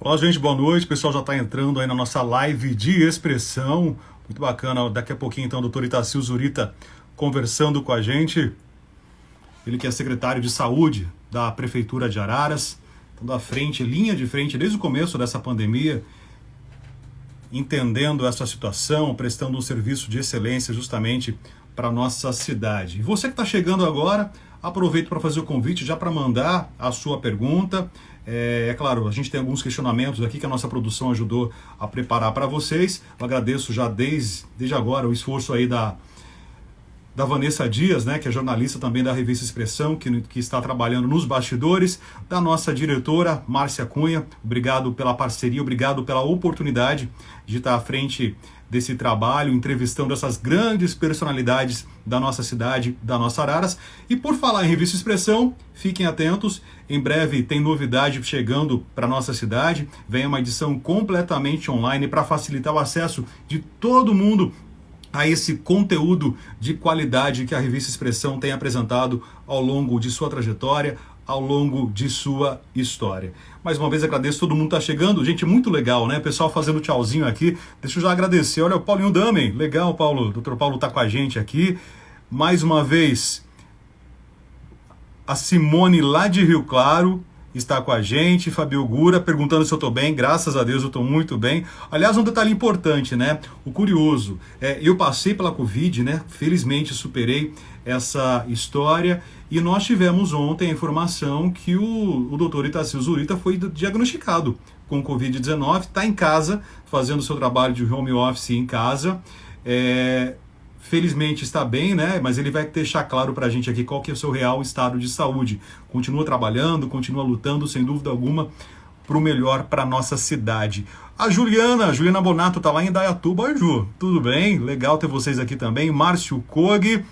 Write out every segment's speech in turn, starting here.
Olá, gente, boa noite. O pessoal já está entrando aí na nossa live de expressão. Muito bacana. Daqui a pouquinho, então, o doutor Itacil Zurita conversando com a gente. Ele que é secretário de saúde da Prefeitura de Araras. Estando à frente, linha de frente, desde o começo dessa pandemia, entendendo essa situação, prestando um serviço de excelência justamente para a nossa cidade. E você que está chegando agora, aproveito para fazer o convite já para mandar a sua pergunta. É claro, a gente tem alguns questionamentos aqui que a nossa produção ajudou a preparar para vocês. Eu agradeço já desde agora o esforço aí da Vanessa Dias, né, que é jornalista também da revista Expressão, que está trabalhando nos bastidores, da nossa diretora, Márcia Cunha. Obrigado pela parceria, obrigado pela oportunidade de estar à frente desse trabalho, entrevistando essas grandes personalidades da nossa cidade, da nossa Araras. E por falar em revista Expressão, fiquem atentos, em breve tem novidade chegando para nossa cidade, vem uma edição completamente online para facilitar o acesso de todo mundo a esse conteúdo de qualidade que a revista Expressão tem apresentado ao longo de sua trajetória, ao longo de sua história. Mais uma vez agradeço, todo mundo está chegando, gente, muito legal, né? Pessoal fazendo tchauzinho aqui, deixa eu já agradecer, olha o Paulinho Damen, legal, Paulo, o Dr. Paulo está com a gente aqui, mais uma vez, a Simone lá de Rio Claro está com a gente, Fabio Gura perguntando se eu estou bem, graças a Deus eu estou muito bem. Aliás, um detalhe importante, né? O curioso, eu passei pela Covid, né? Felizmente superei essa história e nós tivemos ontem a informação que o doutor Itacil Zurita foi diagnosticado com Covid-19, está em casa, fazendo seu trabalho de home office em casa. Felizmente está bem, né? Mas ele vai deixar claro para a gente aqui qual que é o seu real estado de saúde. Continua trabalhando, continua lutando, sem dúvida alguma, para o melhor para nossa cidade. A Juliana Bonato está lá em Indaiatuba. Oi, Ju, tudo bem? Legal ter vocês aqui também. Márcio Kog,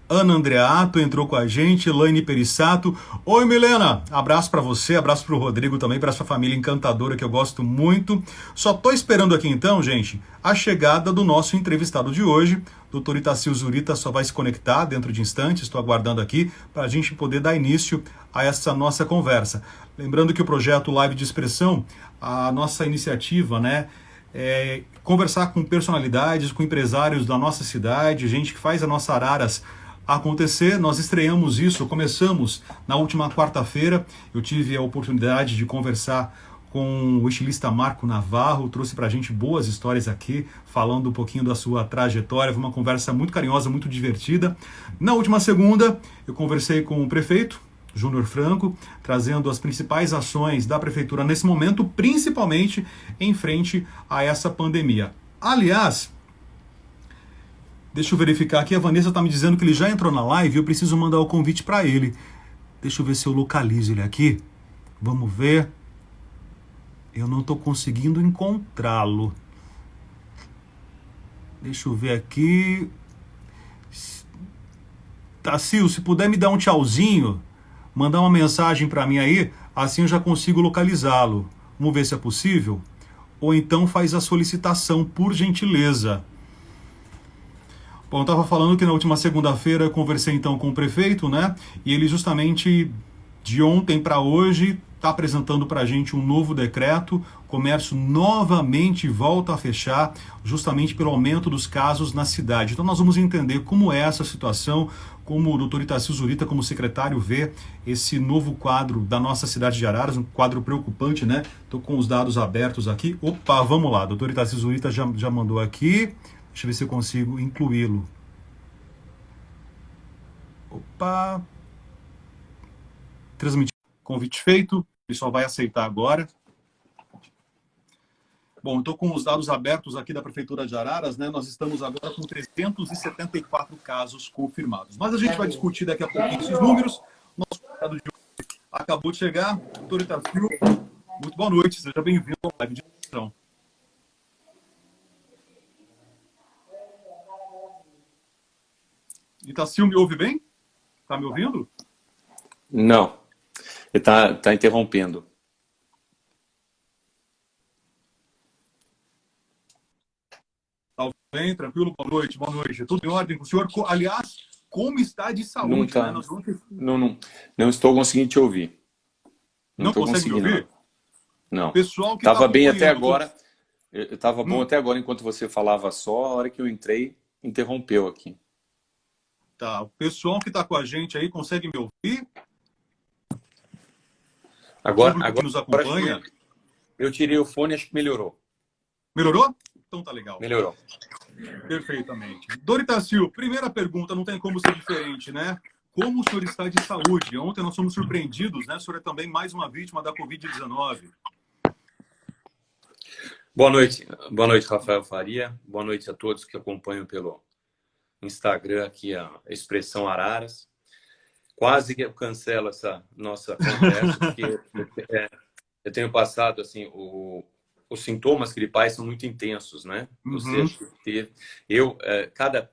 Ana Andreato entrou com a gente, Elaine Perissato. Oi, Milena, abraço para você, abraço para o Rodrigo também, para essa família encantadora que eu gosto muito. Só tô esperando aqui então, gente, a chegada do nosso entrevistado de hoje. Dr. Itacil Zurita só vai se conectar dentro de instantes, estou aguardando aqui para a gente poder dar início a essa nossa conversa. Lembrando que o projeto Live de Expressão, a nossa iniciativa, né, é conversar com personalidades, com empresários da nossa cidade, gente que faz a nossa Araras acontecer. Nós estreamos isso, começamos na última quarta-feira. Eu tive a oportunidade de conversar com o estilista Marco Navarro, trouxe pra gente boas histórias aqui, falando um pouquinho da sua trajetória. Foi uma conversa muito carinhosa, muito divertida. Na última segunda, eu conversei com o prefeito, Júnior Franco, trazendo as principais ações da prefeitura nesse momento, principalmente em frente a essa pandemia. Aliás, deixa eu verificar aqui, a Vanessa está me dizendo que ele já entrou na live e eu preciso mandar o convite para ele. Deixa eu ver se eu localizo ele aqui. Vamos ver. Eu não estou conseguindo encontrá-lo. Deixa eu ver aqui. Tacil, se puder me dar um tchauzinho, mandar uma mensagem para mim aí, assim eu já consigo localizá-lo. Vamos ver se é possível. Ou então faz a solicitação, por gentileza. Bom, eu estava falando que na última segunda-feira eu conversei então com o prefeito, né? E ele justamente de ontem para hoje está apresentando para a gente um novo decreto. O comércio novamente volta a fechar, justamente pelo aumento dos casos na cidade. Então nós vamos entender como é essa situação, como o doutor Itacil Zurita, como secretário, vê esse novo quadro da nossa cidade de Araras, um quadro preocupante, né? Estou com os dados abertos aqui. Opa, vamos lá, doutor Itacil Zurita já mandou aqui. Deixa eu ver se eu consigo incluí-lo. Opa! Transmitir. Convite feito. Ele só vai aceitar agora. Bom, estou com os dados abertos aqui da Prefeitura de Araras, né? Nós estamos agora com 374 casos confirmados. Mas a gente vai discutir daqui a pouquinho esses números. Nosso convidado de hoje acabou de chegar. Doutor Itacil, muito boa noite. Seja bem-vindo ao live de discussão. Itacil, me ouve bem? Está me ouvindo? Não, ele tá interrompendo. Tá bem, tranquilo? Boa noite, boa noite. Tudo em ordem com o senhor? Aliás, como está de saúde? Não tá, Né? não estou conseguindo te ouvir. Não estou consegue me conseguindo. ouvir? Não. Pessoal que está Tava bem até acompanhando. agora. Eu tava bom até agora enquanto você falava só. A hora que eu entrei, interrompeu aqui. Tá. O pessoal que está com a gente aí consegue me ouvir? O Agora, público que agora, nos agora acho acompanha. que eu tirei o fone, acho que melhorou. Melhorou? Então tá legal. Melhorou. Perfeitamente. Doritacil, primeira pergunta, não tem como ser diferente, né? Como o senhor está de saúde? Ontem nós fomos surpreendidos, né? O senhor é também mais uma vítima da Covid-19. Boa noite, Rafael Faria. Boa noite a todos que acompanham pelo Instagram aqui a Expressão Araras. Quase que eu cancelo essa nossa conversa, porque eu tenho passado, assim, os sintomas gripais são muito intensos, né? Você Uhum. acha que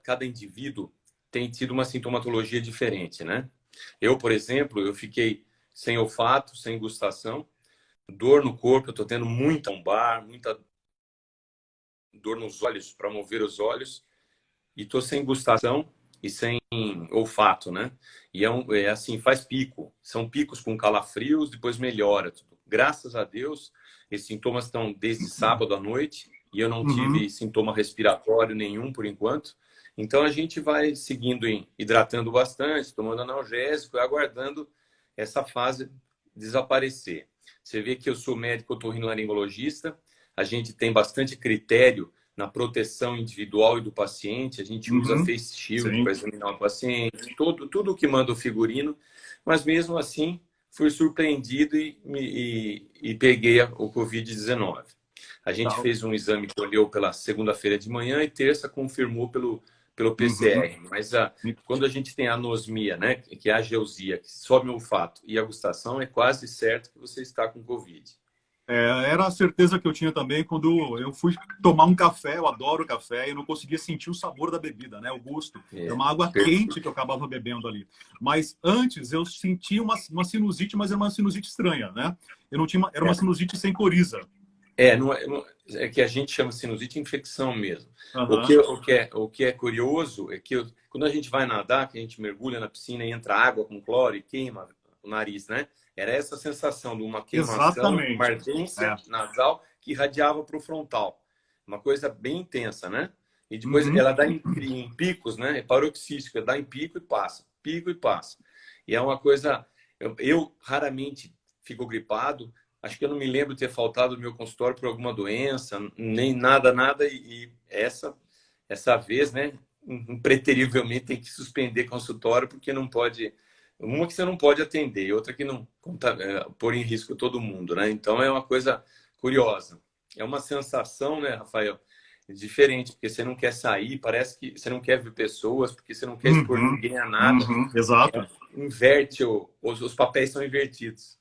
cada indivíduo tem tido uma sintomatologia diferente, né? Eu, por exemplo, eu fiquei sem olfato, sem gustação, dor no corpo, eu tô tendo muita lombar, muita dor nos olhos, para mover os olhos, e tô sem gustação e sem olfato, né? E é assim, faz pico. São picos com calafrios, depois melhora tudo. Graças a Deus, esses sintomas estão desde sábado à noite e eu não Uhum. tive sintoma respiratório nenhum por enquanto. Então a gente vai seguindo hidratando bastante, tomando analgésico e aguardando essa fase desaparecer. Você vê que eu sou médico otorrinolaringologista, a gente tem bastante critério na proteção individual e do paciente, a gente usa Uhum. face shield Sim. para examinar o paciente, tudo que manda o figurino, mas mesmo assim fui surpreendido e peguei o Covid-19. A gente Tá. fez um exame que olhou pela segunda-feira de manhã e terça confirmou pelo Uhum. PCR. Mas quando a gente tem a anosmia, né, que é a ageusia, que sobe o olfato e a gustação, é quase certo que você está com Covid. Era a certeza que eu tinha também quando eu fui tomar um café. Eu adoro café e eu não conseguia sentir o sabor da bebida, né? O gosto. Era É, uma água quente perfeito. que eu acabava bebendo ali. Mas antes eu sentia uma sinusite, mas era uma sinusite estranha, né? Eu não tinha era uma sinusite sem coriza. É que a gente chama sinusite infecção mesmo. Aham. O que é curioso é que quando a gente vai nadar, que a gente mergulha na piscina e entra água com cloro e queima o nariz, né? Era essa sensação de uma queimação, uma Exatamente. ardência É. nasal que irradiava para o frontal. Uma coisa bem intensa, né? E depois Uhum. ela dá em picos, né? É paroxística, dá em pico e passa. Pico e passa. E é uma coisa... Eu raramente fico gripado, acho que eu não me lembro de ter faltado no meu consultório por alguma doença, nem nada, e essa vez, né, impreterivelmente tem que suspender consultório porque não pode, uma que você não pode atender, outra que não pôr em risco todo mundo, né? Então é uma coisa curiosa. É uma sensação, né, Rafael, diferente, porque você não quer sair, parece que você não quer ver pessoas, porque você não quer expor Uhum. ninguém a nada. Uhum. Exato. Inverte, os papéis são invertidos.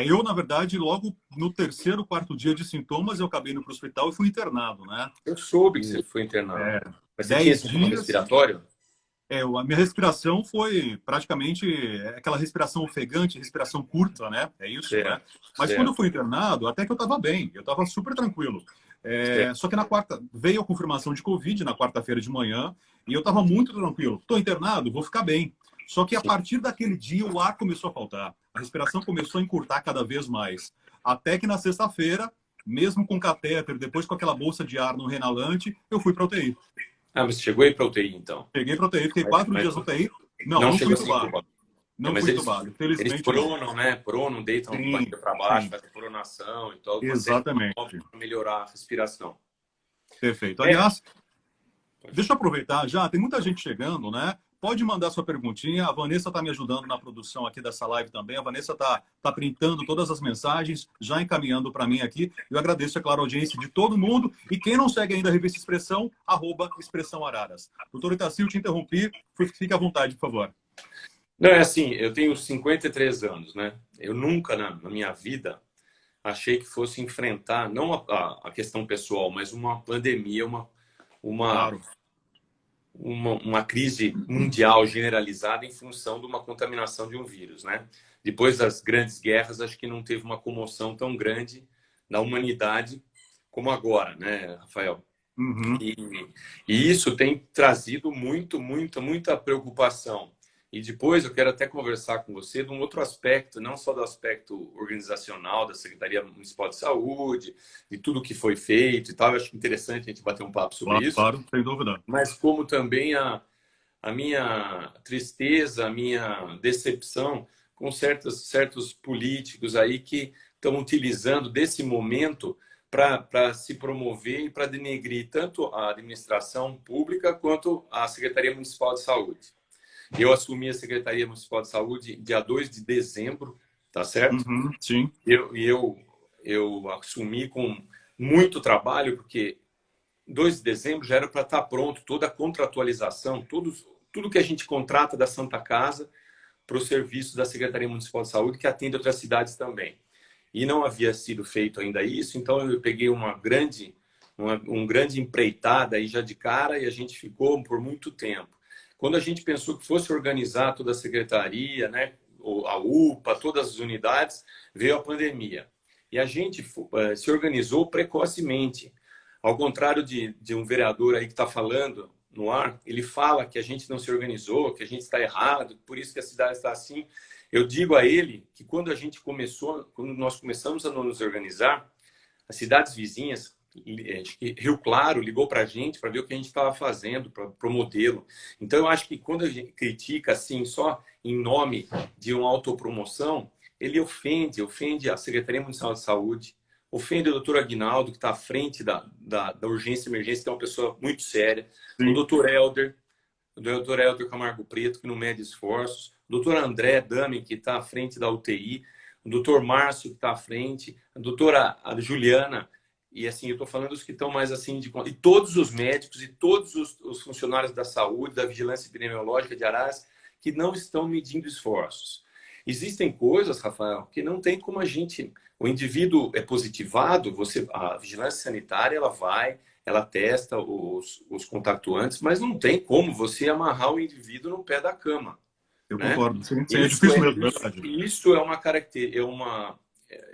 Eu, na verdade, logo no terceiro, quarto dia de sintomas, eu acabei indo para o hospital e fui internado, né? Eu soube que você foi internado. É, Mas você tinha 10 sintoma dias. respiratório? A minha respiração foi praticamente aquela respiração ofegante, respiração curta, né? É isso, né? Certo, Mas quando eu certo, fui internado, até que eu estava bem, eu estava super tranquilo. certo. Só que na quarta, veio a confirmação de Covid na quarta-feira de manhã e eu estava muito tranquilo. Estou internado, vou ficar bem. Só que a Sim. partir daquele dia o ar começou a faltar, a respiração começou a encurtar cada vez mais. Até que na sexta-feira, mesmo com catéter, depois com aquela bolsa de ar no renalante, eu fui para UTI. Ah, mas você chegou aí para UTI, então. Peguei para UTI, fiquei Mas, 4 dias mas na UTI. Não, não não fui chegou a ser entubado. entubado. É, Não mas fui entubado. eles Felizmente, não. pronam, né? Pronam, deitam de Sim, barriga para baixo, sim. fazem pronação e tal. Uma série de Exatamente. manobras para melhorar a respiração. Perfeito. É. Aliás, deixa eu aproveitar já, tem muita gente chegando, né? Pode mandar sua perguntinha. A Vanessa está me ajudando na produção aqui dessa live também. A Vanessa está printando todas as mensagens, já encaminhando para mim aqui. Eu agradeço, é claro, a audiência de todo mundo. E quem não segue ainda a Revista Expressão, @Expressão Araras. Doutor Itacil, te interrompi. Fique à vontade, por favor. Não, é assim, eu tenho 53 anos, né? Eu nunca na minha vida achei que fosse enfrentar, não a questão pessoal, mas uma pandemia, uma, Claro. uma crise mundial generalizada em função de uma contaminação de um vírus, né? Depois das grandes guerras, acho que não teve uma comoção tão grande na humanidade como agora, né, Rafael? Uhum. E, e isso tem trazido muita preocupação. E depois eu quero até conversar com você de um outro aspecto, não só do aspecto organizacional da Secretaria Municipal de Saúde, de tudo que foi feito e tal. Eu acho interessante a gente bater um papo sobre Claro, isso, claro, sem dúvida. mas como também a minha tristeza, a minha decepção com certos políticos aí que estão utilizando desse momento para se promover e para denegrir tanto a administração pública quanto a Secretaria Municipal de Saúde. Eu assumi a Secretaria Municipal de Saúde dia 2 de dezembro, tá certo? Uhum, sim. Eu assumi com muito trabalho, porque 2 de dezembro já era para estar pronto toda a contratualização, tudo que a gente contrata da Santa Casa para os serviços da Secretaria Municipal de Saúde, que atende outras cidades também. E não havia sido feito ainda isso, então eu peguei um grande empreitada aí já de cara e a gente ficou por muito tempo. Quando a gente pensou que fosse organizar toda a secretaria, né, a UPA, todas as unidades, veio a pandemia. E a gente se organizou precocemente. Ao contrário de um vereador aí que está falando no ar, ele fala que a gente não se organizou, que a gente está errado, por isso que a cidade está assim. Eu digo a ele que quando nós começamos a nos organizar, as cidades vizinhas, Rio Claro ligou para a gente para ver o que a gente estava fazendo para o modelo. Então, eu acho que quando a gente critica assim, só em nome de uma autopromoção, ele ofende a Secretaria Municipal de Saúde, ofende o doutor Aguinaldo, que está à frente da urgência e emergência, que é uma pessoa muito séria, Sim. o doutor Helder Camargo Preto, que não mede esforços, o doutor André Dami, que está à frente da UTI, o doutor Márcio, que está à frente, a doutora Juliana. E assim, eu estou falando dos que estão mais assim e todos os médicos e todos os funcionários da saúde, da vigilância epidemiológica de Araras, que não estão medindo esforços. Existem coisas, Rafael, que não tem como a gente... O indivíduo é positivado, a vigilância sanitária, ela testa os contactuantes, mas não tem como você amarrar o indivíduo no pé da cama. Eu Né? concordo. Sim, é difícil mesmo, verdade. Isso é uma característica,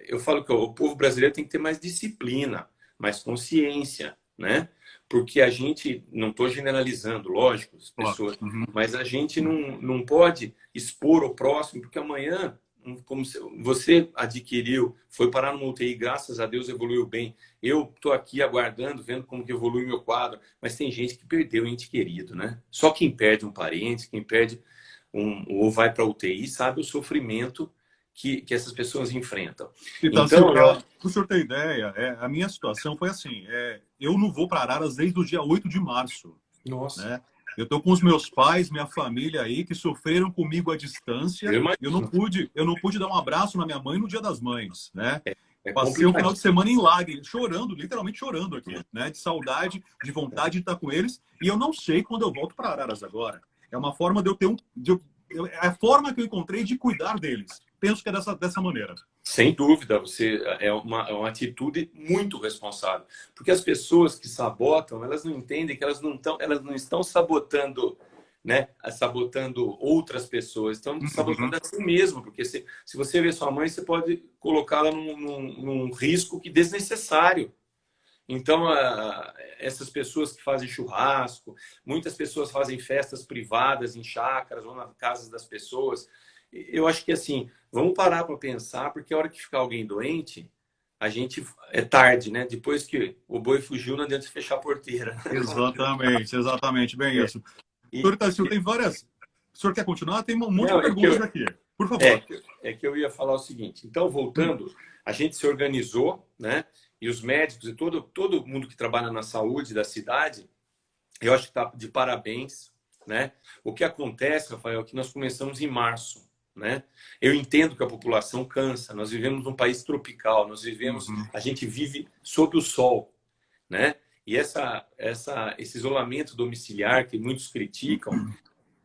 eu falo que o povo brasileiro tem que ter mais disciplina, mais consciência, né? Porque a gente, não estou generalizando, lógico, as pessoas, Uhum. mas a gente não pode expor o próximo, porque amanhã, como você adquiriu, foi parar numa UTI, graças a Deus evoluiu bem. Eu estou aqui aguardando, vendo como que evolui meu quadro, mas tem gente que perdeu um ente querido, né? Só quem perde um parente, quem perde ou vai para a UTI, sabe o sofrimento que essas pessoas enfrentam. Então, Então, para o senhor ter ideia, a minha situação foi assim, eu não vou para Araras desde o dia 8 de março. nossa. Né? Eu estou com os meus pais, minha família aí, que sofreram comigo à distância. Eu não pude dar um abraço na minha mãe no Dia das Mães, né? Passei um final de semana em lágrimas, chorando, literalmente chorando aqui, né? De saudade, de vontade de estar com eles. E eu não sei quando eu volto para Araras agora. É uma forma de eu ter é a forma que eu encontrei de cuidar deles. Penso que é dessa maneira. Sem dúvida, é uma atitude muito responsável. Porque as pessoas que sabotam, elas não entendem que elas não estão sabotando, né? Sabotando outras pessoas, estão sabotando a si mesmo. Porque se você vê sua mãe, você pode colocá-la num risco desnecessário. Então, essas pessoas que fazem churrasco, muitas pessoas fazem festas privadas em chácaras ou nas casas das pessoas. Eu acho que assim, vamos parar para pensar, porque a hora que ficar alguém doente, a gente é tarde, né? Depois que o boi fugiu, não adianta fechar a porteira. Exatamente, bem isso. Doutor Tassio, tem várias... O senhor quer continuar? Tem um monte de perguntas aqui. Por favor. É que eu ia falar o seguinte. Então, voltando, a gente se organizou, né? E os médicos e todo mundo que trabalha na saúde da cidade, eu acho que está de parabéns, né? O que acontece, Rafael, é que nós começamos em março, né? Eu entendo que a população cansa. Nós vivemos num país tropical, a gente vive sob o sol, né? E esse isolamento domiciliar que muitos criticam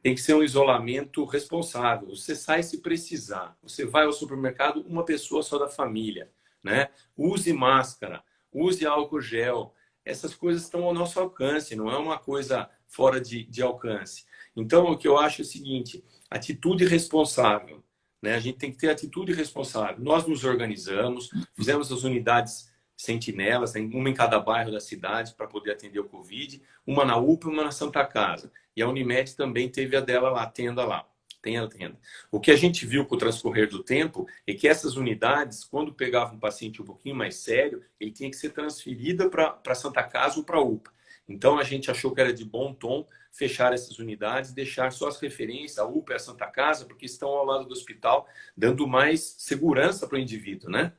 tem que ser um isolamento responsável. Você sai se precisar. Você vai ao supermercado, uma pessoa só da família, né? Use máscara, use álcool gel. Essas coisas estão ao nosso alcance, não é uma coisa fora de alcance. Então, o que eu acho é o seguinte, atitude responsável, né? A gente tem que ter atitude responsável. Nós nos organizamos, fizemos as unidades sentinelas, uma em cada bairro da cidade para poder atender o Covid, uma na UPA e uma na Santa Casa. E a Unimed também teve a dela lá, a tenda lá. Tem agenda. O que a gente viu com o transcorrer do tempo é que essas unidades, quando pegava um paciente um pouquinho mais sério, ele tinha que ser transferida para Santa Casa ou para a UPA. Então, a gente achou que era de bom tom fechar essas unidades, deixar só as referências, a UPA e a Santa Casa, porque estão ao lado do hospital, dando mais segurança para o indivíduo, né?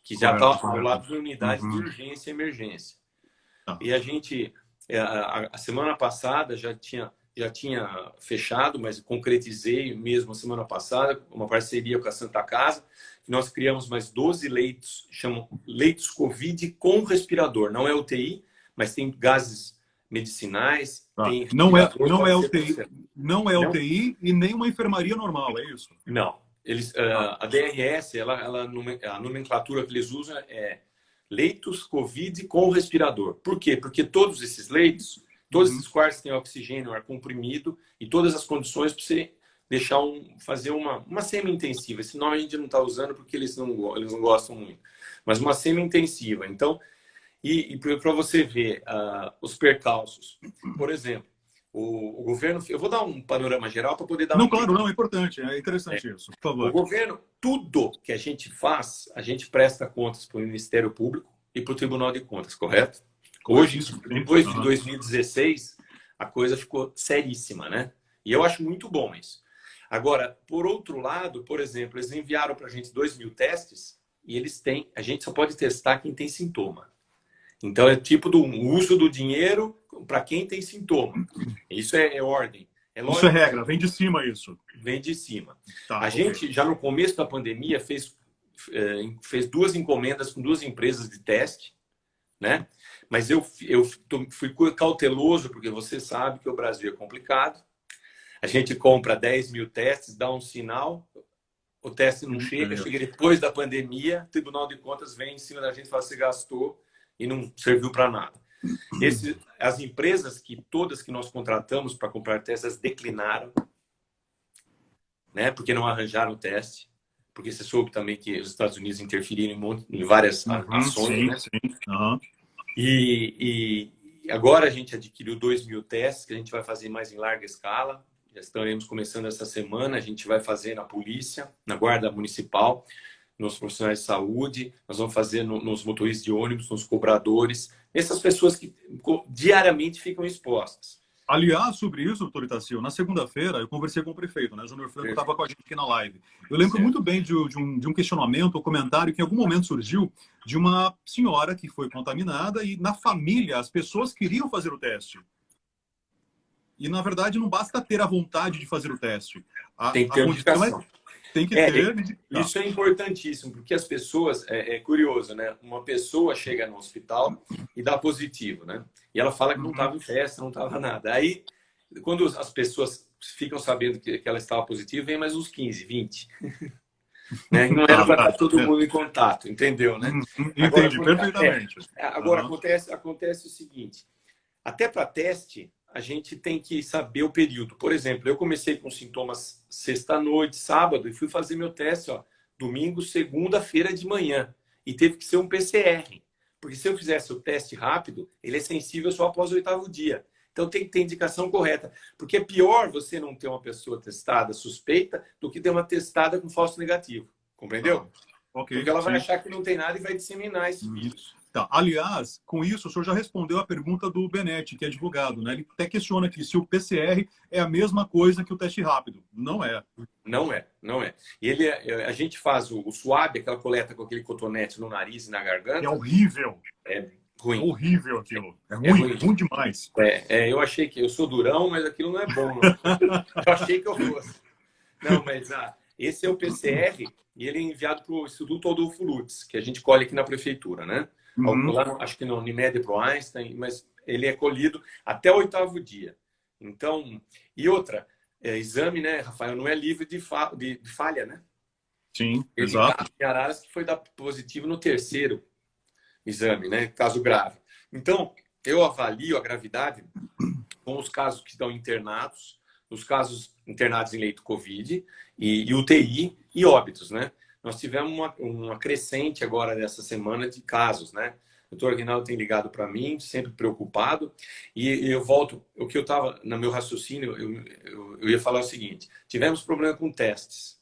Que já está ao lado da unidade de urgência e emergência. E a gente, a semana passada, já tinha fechado, mas concretizei mesmo a semana passada, uma parceria com a Santa Casa, que nós criamos mais 12 leitos, chamam leitos COVID com respirador. Não é UTI, mas tem gases medicinais, tem não é UTI, não é UTI e nem uma enfermaria normal, é isso? Não. A DRS, a nomenclatura que eles usam é leitos COVID com respirador. Por quê? Porque todos esses leitos, todos esses quartos têm oxigênio, ar comprimido e todas as condições para você fazer uma semi-intensiva. Esse nome a gente não está usando porque eles não gostam muito. Mas uma semi-intensiva. Então, e para você ver os percalços. Por exemplo, o governo... Eu vou dar um panorama geral para poder dar... Não, claro, não, é importante. É interessante isso, por favor. O governo, tudo que a gente faz, a gente presta contas para o Ministério Público e para o Tribunal de Contas, correto? Hoje, depois de 2016, a coisa ficou seríssima, né? E eu acho muito bom isso. Agora, por outro lado, por exemplo, eles enviaram para a gente 2.000 testes e a gente só pode testar quem tem sintoma. Então, é tipo do uso do dinheiro para quem tem sintoma. Isso é ordem. Isso é regra, vem de cima isso. Vem de cima. Tá, a gente, já no começo da pandemia, fez 2 encomendas com 2 empresas de teste, né? Mas eu fui cauteloso, porque você sabe que o Brasil é complicado. A gente compra 10.000 testes, dá um sinal, o teste não chega depois da pandemia, o Tribunal de Contas vem em cima da gente e fala: você gastou e não serviu para nada. As empresas todas que nós contratamos para comprar testes declinaram, né? Porque não arranjaram o teste, porque você soube também que os Estados Unidos interferiram em várias ações, né? Sim. E agora a gente adquiriu 2.000 testes, que a gente vai fazer mais em larga escala. Já estaremos começando essa semana. A gente vai fazer na polícia, na guarda municipal, nos profissionais de saúde. Nós vamos fazer nos motoristas de ônibus, nos cobradores. Essas pessoas que diariamente ficam expostas. Aliás, sobre isso, doutor Itacil, na segunda-feira eu conversei com o prefeito, né? O Júnior Franco estava com a gente aqui na live. Eu lembro muito bem de um questionamento ou comentário que em algum momento surgiu de uma senhora que foi contaminada e na família as pessoas queriam fazer o teste. E, na verdade, não basta ter a vontade de fazer o teste. Tem que ter indicação. Tem que ter... Isso é importantíssimo, porque as pessoas... É curioso, né? Uma pessoa chega no hospital e dá positivo, né? E ela fala que não estava em festa, não estava nada. Aí, quando as pessoas ficam sabendo que ela estava positiva, vem mais uns 15, 20. Né? E não era para estar todo mundo em contato, entendeu, né? Entendi, perfeitamente. Agora, acontece o seguinte. Até para teste, a gente tem que saber o período. Por exemplo, eu comecei com sintomas sexta-noite, sábado, e fui fazer meu teste, domingo, segunda-feira de manhã. E teve que ser um PCR. Porque se eu fizesse o teste rápido, ele é sensível só após o 8º dia. Então tem que ter indicação correta. Porque é pior você não ter uma pessoa testada suspeita do que ter uma testada com falso negativo. Compreendeu? Okay, porque ela vai achar que não tem nada e vai disseminar esse vírus. Tá. Aliás, com isso, o senhor já respondeu a pergunta do Benetti, que é advogado, né? Ele até questiona aqui se o PCR é a mesma coisa que o teste rápido. Não é. Não é. E a gente faz o swab, aquela coleta com aquele cotonete no nariz e na garganta. É horrível. É ruim. É horrível aquilo. É ruim demais. Eu achei que... Eu sou durão, mas aquilo não é bom. Não. Eu achei que eu fosse. Não, mas esse é o PCR e ele é enviado para o Instituto Adolfo Lutz, que a gente colhe aqui na prefeitura, né? Lá, acho que no Unimed para o Einstein, mas ele é colhido até o 8º dia. Então, e outra, exame, né, Rafael, não é livre de falha, né? Sim, exato. Tem Araras que foi dar positivo no 3º exame, né, caso grave. Então, eu avalio a gravidade com os casos que estão internados, os casos internados em leito COVID e UTI e óbitos, né? Nós tivemos uma crescente agora nessa semana de casos, né? doutor Aguinaldo tem ligado para mim, sempre preocupado, e eu volto, o que eu estava, no meu raciocínio, eu ia falar o seguinte, tivemos problema com testes,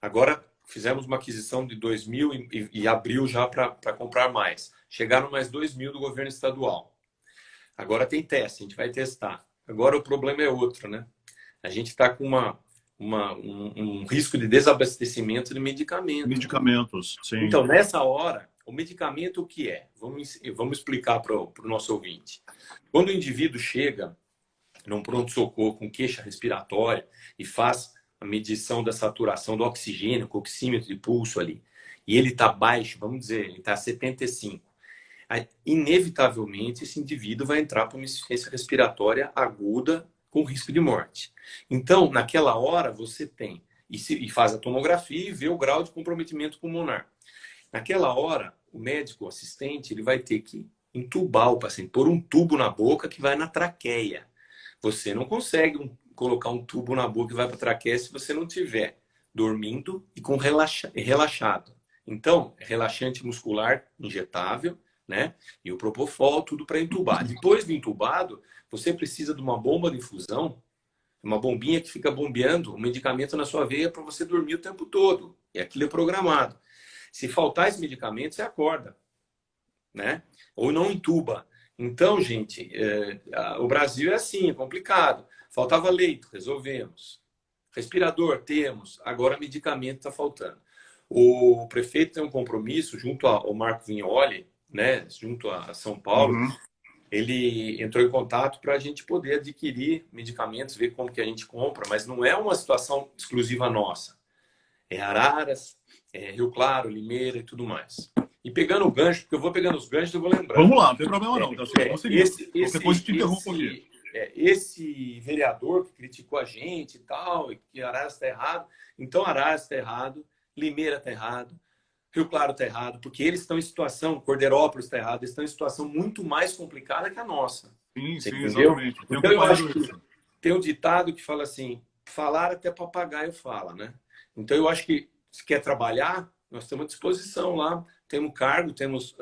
agora fizemos uma aquisição de 2.000 e abriu já para comprar mais, chegaram mais 2.000 do governo estadual, agora tem teste, a gente vai testar, agora o problema é outro, né? A gente está com um risco de desabastecimento de medicamentos. Medicamentos, sim. Então, nessa hora, o medicamento o que é? Vamos explicar para o nosso ouvinte. Quando o indivíduo chega num pronto-socorro com queixa respiratória e faz a medição da saturação do oxigênio, com o oxímetro de pulso ali, e ele está baixo, vamos dizer, ele está a 75, aí, inevitavelmente esse indivíduo vai entrar para uma insuficiência respiratória aguda com risco de morte. Então, naquela hora, você tem, e faz a tomografia e vê o grau de comprometimento pulmonar. Naquela hora, o médico assistente ele vai ter que entubar o paciente, pôr um tubo na boca que vai na traqueia. Você não consegue colocar um tubo na boca que vai para a traqueia se você não tiver dormindo e com relaxado. Então, relaxante muscular injetável, né? E o propofol, tudo para entubar. Depois de entubado, você precisa de uma bomba de infusão, uma bombinha que fica bombeando o medicamento na sua veia para você dormir o tempo todo. E aquilo é programado. Se faltar esse medicamento, você acorda, né? Ou não entuba. Então, gente, o Brasil é assim, é complicado. Faltava leito, resolvemos. Respirador, temos. Agora medicamento está faltando. O prefeito tem um compromisso junto ao Marco Vignoli, né? Junto a São Paulo. Uhum. Ele entrou em contato para a gente poder adquirir medicamentos, ver como que a gente compra, mas não é uma situação exclusiva nossa. É Araras, Rio Claro, Limeira e tudo mais. E pegando o gancho, porque eu vou pegando os ganchos, eu vou lembrando. Vamos lá, não tem problema não. Depois eu te interrompo aqui. Esse vereador que criticou a gente e tal, e que Araras está errado, então Araras está errado, Limeira está errado, Rio Claro está errado, porque eles estão em situação, Cordeirópolis está errado, eles estão em situação muito mais complicada que a nossa. Sim, sim, entendeu? Exatamente. Então eu acho que tem um ditado que fala assim, falar até papagaio fala, né? Então eu acho que se quer trabalhar, nós estamos à disposição lá, temos cargo, temos,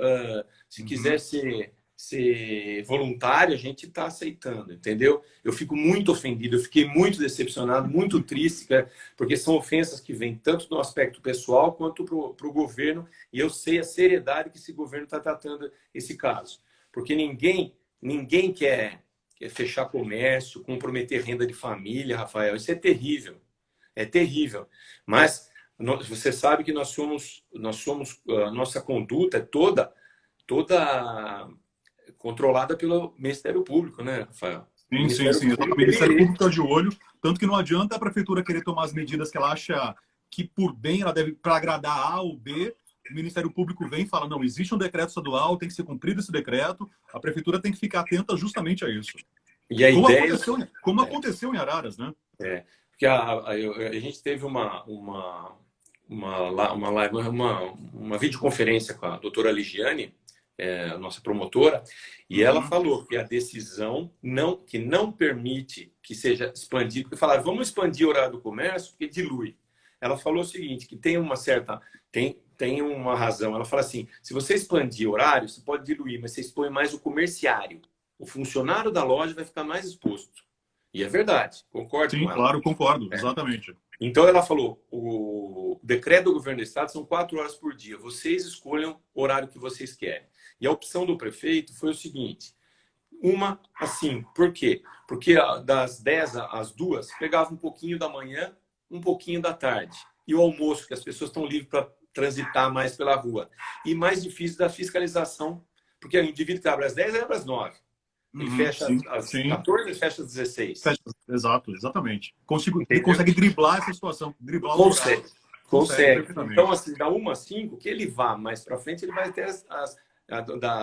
se quiser ser voluntário, a gente está aceitando, entendeu? Eu fico muito ofendido, eu fiquei muito decepcionado, muito triste, porque são ofensas que vêm tanto no aspecto pessoal quanto para o governo, e eu sei a seriedade que esse governo está tratando esse caso. Porque ninguém quer fechar comércio, comprometer renda de família, Rafael, isso é terrível. É terrível. Mas você sabe que nós somos a nossa conduta é toda controlada pelo Ministério Público, né, Rafael? Sim. O Ministério Público está de olho, tanto que não adianta a prefeitura querer tomar as medidas que ela acha que por bem ela deve para agradar A ou B. O Ministério Público vem e fala, não, existe um decreto estadual, tem que ser cumprido esse decreto, a prefeitura tem que ficar atenta justamente a isso. E a ideia... Como aconteceu em Araras, né? Porque a gente teve uma videoconferência com a doutora Ligiane, a nossa promotora, e ela falou que a decisão que não permite que seja expandido, porque falaram, vamos expandir o horário do comércio, porque dilui. Ela falou o seguinte, que tem uma razão. Ela fala assim, se você expandir horário, você pode diluir, mas você expõe mais o comerciário. O funcionário da loja vai ficar mais exposto. E é verdade, concordo com ela. Sim, claro, concordo, exatamente. Então ela falou, o decreto do governo do estado são 4 horas por dia. Vocês escolham o horário que vocês querem. E a opção do prefeito foi o seguinte, assim, por quê? Porque das 10 às 2, pegava um pouquinho da manhã, um pouquinho da tarde. E o almoço, que as pessoas estão livres para transitar mais pela rua. E mais difícil da fiscalização, porque o indivíduo que abre às 10, abre às 9. Ele fecha às 14, ele fecha às 16. Exatamente. Ele consegue driblar essa situação. Consegue. Então, assim, da 1 às 5, que ele vá mais para frente, ele vai até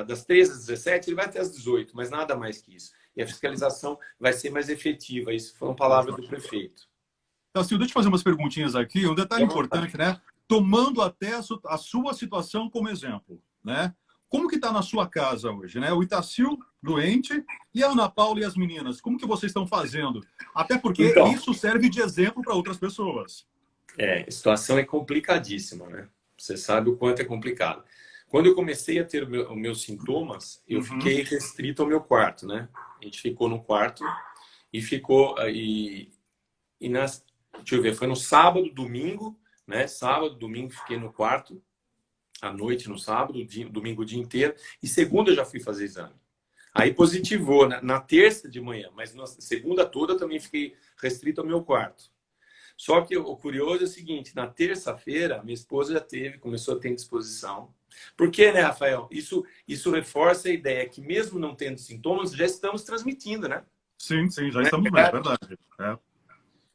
das 13 às 17, ele vai até às 18, mas nada mais que isso. E a fiscalização vai ser mais efetiva. Isso foram palavras do prefeito. Então, assim, deixa eu te fazer umas perguntinhas aqui. Um detalhe importante, né? Tomando até a sua situação como exemplo, né? Como que está na sua casa hoje, né? O Itacil doente e a Ana Paula e as meninas. Como que vocês estão fazendo? Até porque isso serve de exemplo para outras pessoas. A situação é complicadíssima, né? Você sabe o quanto é complicado. Quando eu comecei a ter os meus sintomas, eu Uhum. fiquei restrito ao meu quarto, né? A gente ficou no quarto e ficou deixa eu ver, foi no sábado, domingo, né? Sábado, domingo fiquei no quarto, à noite no sábado, domingo o dia inteiro, e segunda eu já fui fazer exame. Aí positivou na terça de manhã, mas na segunda toda eu também fiquei restrito ao meu quarto. Só que o curioso é o seguinte, na terça-feira, minha esposa começou a ter indisposição. Por quê, né, Rafael? Isso reforça a ideia que mesmo não tendo sintomas, já estamos transmitindo, né? Sim, sim, já Não é estamos bem, é verdade? verdade. É.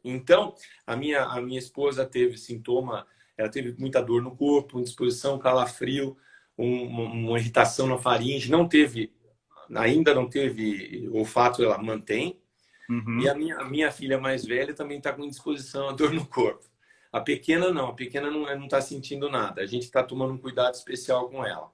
Então, a minha esposa teve sintoma, ela teve muita dor no corpo, indisposição, calafrio, uma irritação na faringe, ainda não teve olfato, ela mantém. E Uhum. a minha filha mais velha também está com indisposição, a dor no corpo. A pequena não, não está sentindo nada. A gente está tomando um cuidado especial com ela.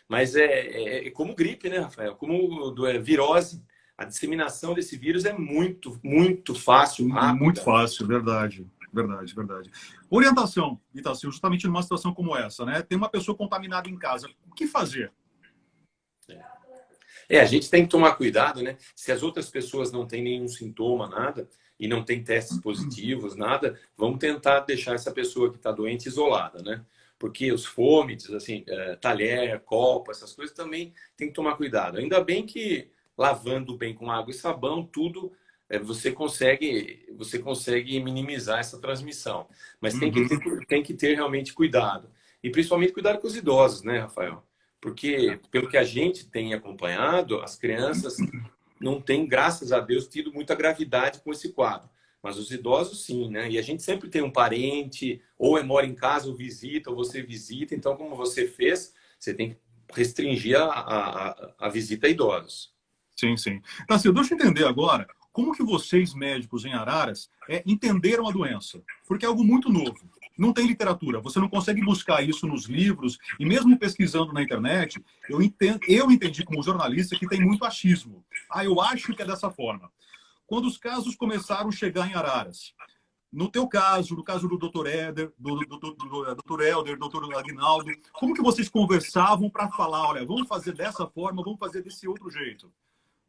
Mas é como gripe, né, Rafael? Como virose. A disseminação desse vírus é muito, muito fácil, Muito rápida. fácil, verdade. Verdade, verdade. Orientação, Itácio, justamente numa situação como essa, né? Tem uma pessoa contaminada em casa. O que fazer? A gente tem que tomar cuidado, né? Se as outras pessoas não têm nenhum sintoma, nada, e não tem testes positivos, nada, vamos tentar deixar essa pessoa que está doente isolada, né? Porque os fômites, assim, talher, copo, essas coisas também tem que tomar cuidado. Ainda bem que lavando bem com água e sabão, tudo você consegue minimizar essa transmissão. Mas Uhum. tem que ter realmente cuidado. E principalmente cuidado com os idosos, né, Rafael? Porque, pelo que a gente tem acompanhado, as crianças não têm, graças a Deus, tido muita gravidade com esse quadro. Mas os idosos, sim, né? E a gente sempre tem um parente, ou mora em casa, ou visita, ou você visita. Então, como você fez, você tem que restringir a visita a idosos. Sim, sim. Itácio, deixa eu entender agora como que vocês, médicos em Araras, entenderam a doença. Porque é algo muito novo. Não tem literatura. Você não consegue buscar isso nos livros. E mesmo pesquisando na internet, eu entendi como jornalista que tem muito achismo. Ah, eu acho que é dessa forma. Quando os casos começaram a chegar em Araras, no teu caso, no caso do Dr. Éder, do Dr. Helder, Dr. Aguinaldo, como que vocês conversavam para falar, olha, vamos fazer dessa forma, vamos fazer desse outro jeito?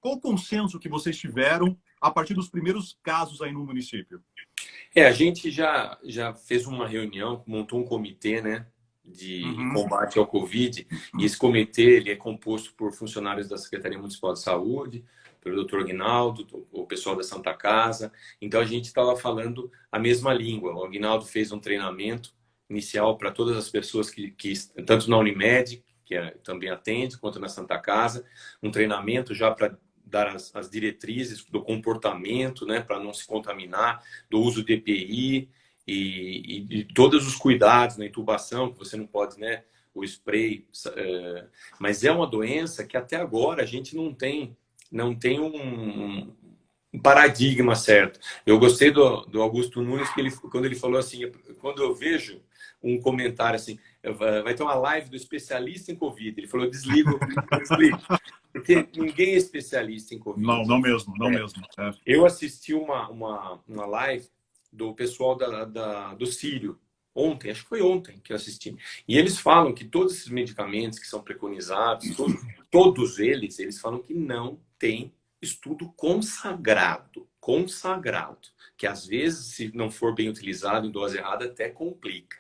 Qual o consenso que vocês tiveram a partir dos primeiros casos aí no município? A gente já fez uma reunião, montou um comitê, né, de Uhum. combate ao Covid, e esse comitê ele é composto por funcionários da Secretaria Municipal de Saúde, pelo Dr. Aguinaldo, o pessoal da Santa Casa. Então a gente estava falando a mesma língua. O Aguinaldo fez um treinamento inicial para todas as pessoas que tanto na Unimed, também atende, quanto na Santa Casa, um treinamento já para dar as diretrizes do comportamento, né, para não se contaminar, do uso de EPI e todos os cuidados na intubação, que você não pode, né, o spray, mas é uma doença que até agora a gente não tem um paradigma certo. Eu gostei do Augusto Nunes, quando ele falou assim, quando eu vejo um comentário assim, vai ter uma live do especialista em Covid, ele falou, desligo. Porque ninguém é especialista em Não, Covid. não mesmo, não mesmo. É. Eu assisti uma live do pessoal do Sírio, ontem, acho que foi ontem que eu assisti. E eles falam que todos esses medicamentos que são preconizados, todos eles falam que não tem estudo consagrado, que às vezes, se não for bem utilizado em dose errada, até complica.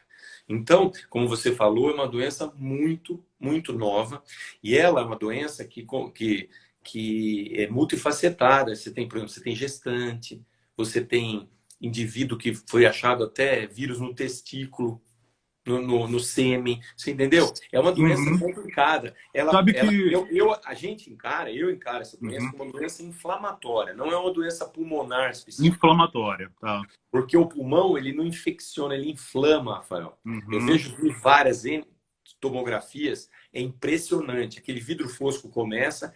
Então, como você falou, é uma doença muito, muito nova e ela é uma doença que é multifacetada. Você tem, por exemplo, você tem gestante, você tem indivíduo que foi achado até vírus no testículo, no sêmen, você entendeu? É uma doença Uhum. complicada. Sabe que... Eu encaro essa doença Uhum. como uma doença inflamatória, não é uma doença pulmonar específica. Inflamatória, tá. Porque o pulmão, ele não infecciona, ele inflama, Rafael. Eu Uhum. vejo várias tomografias, é impressionante. Aquele vidro fosco começa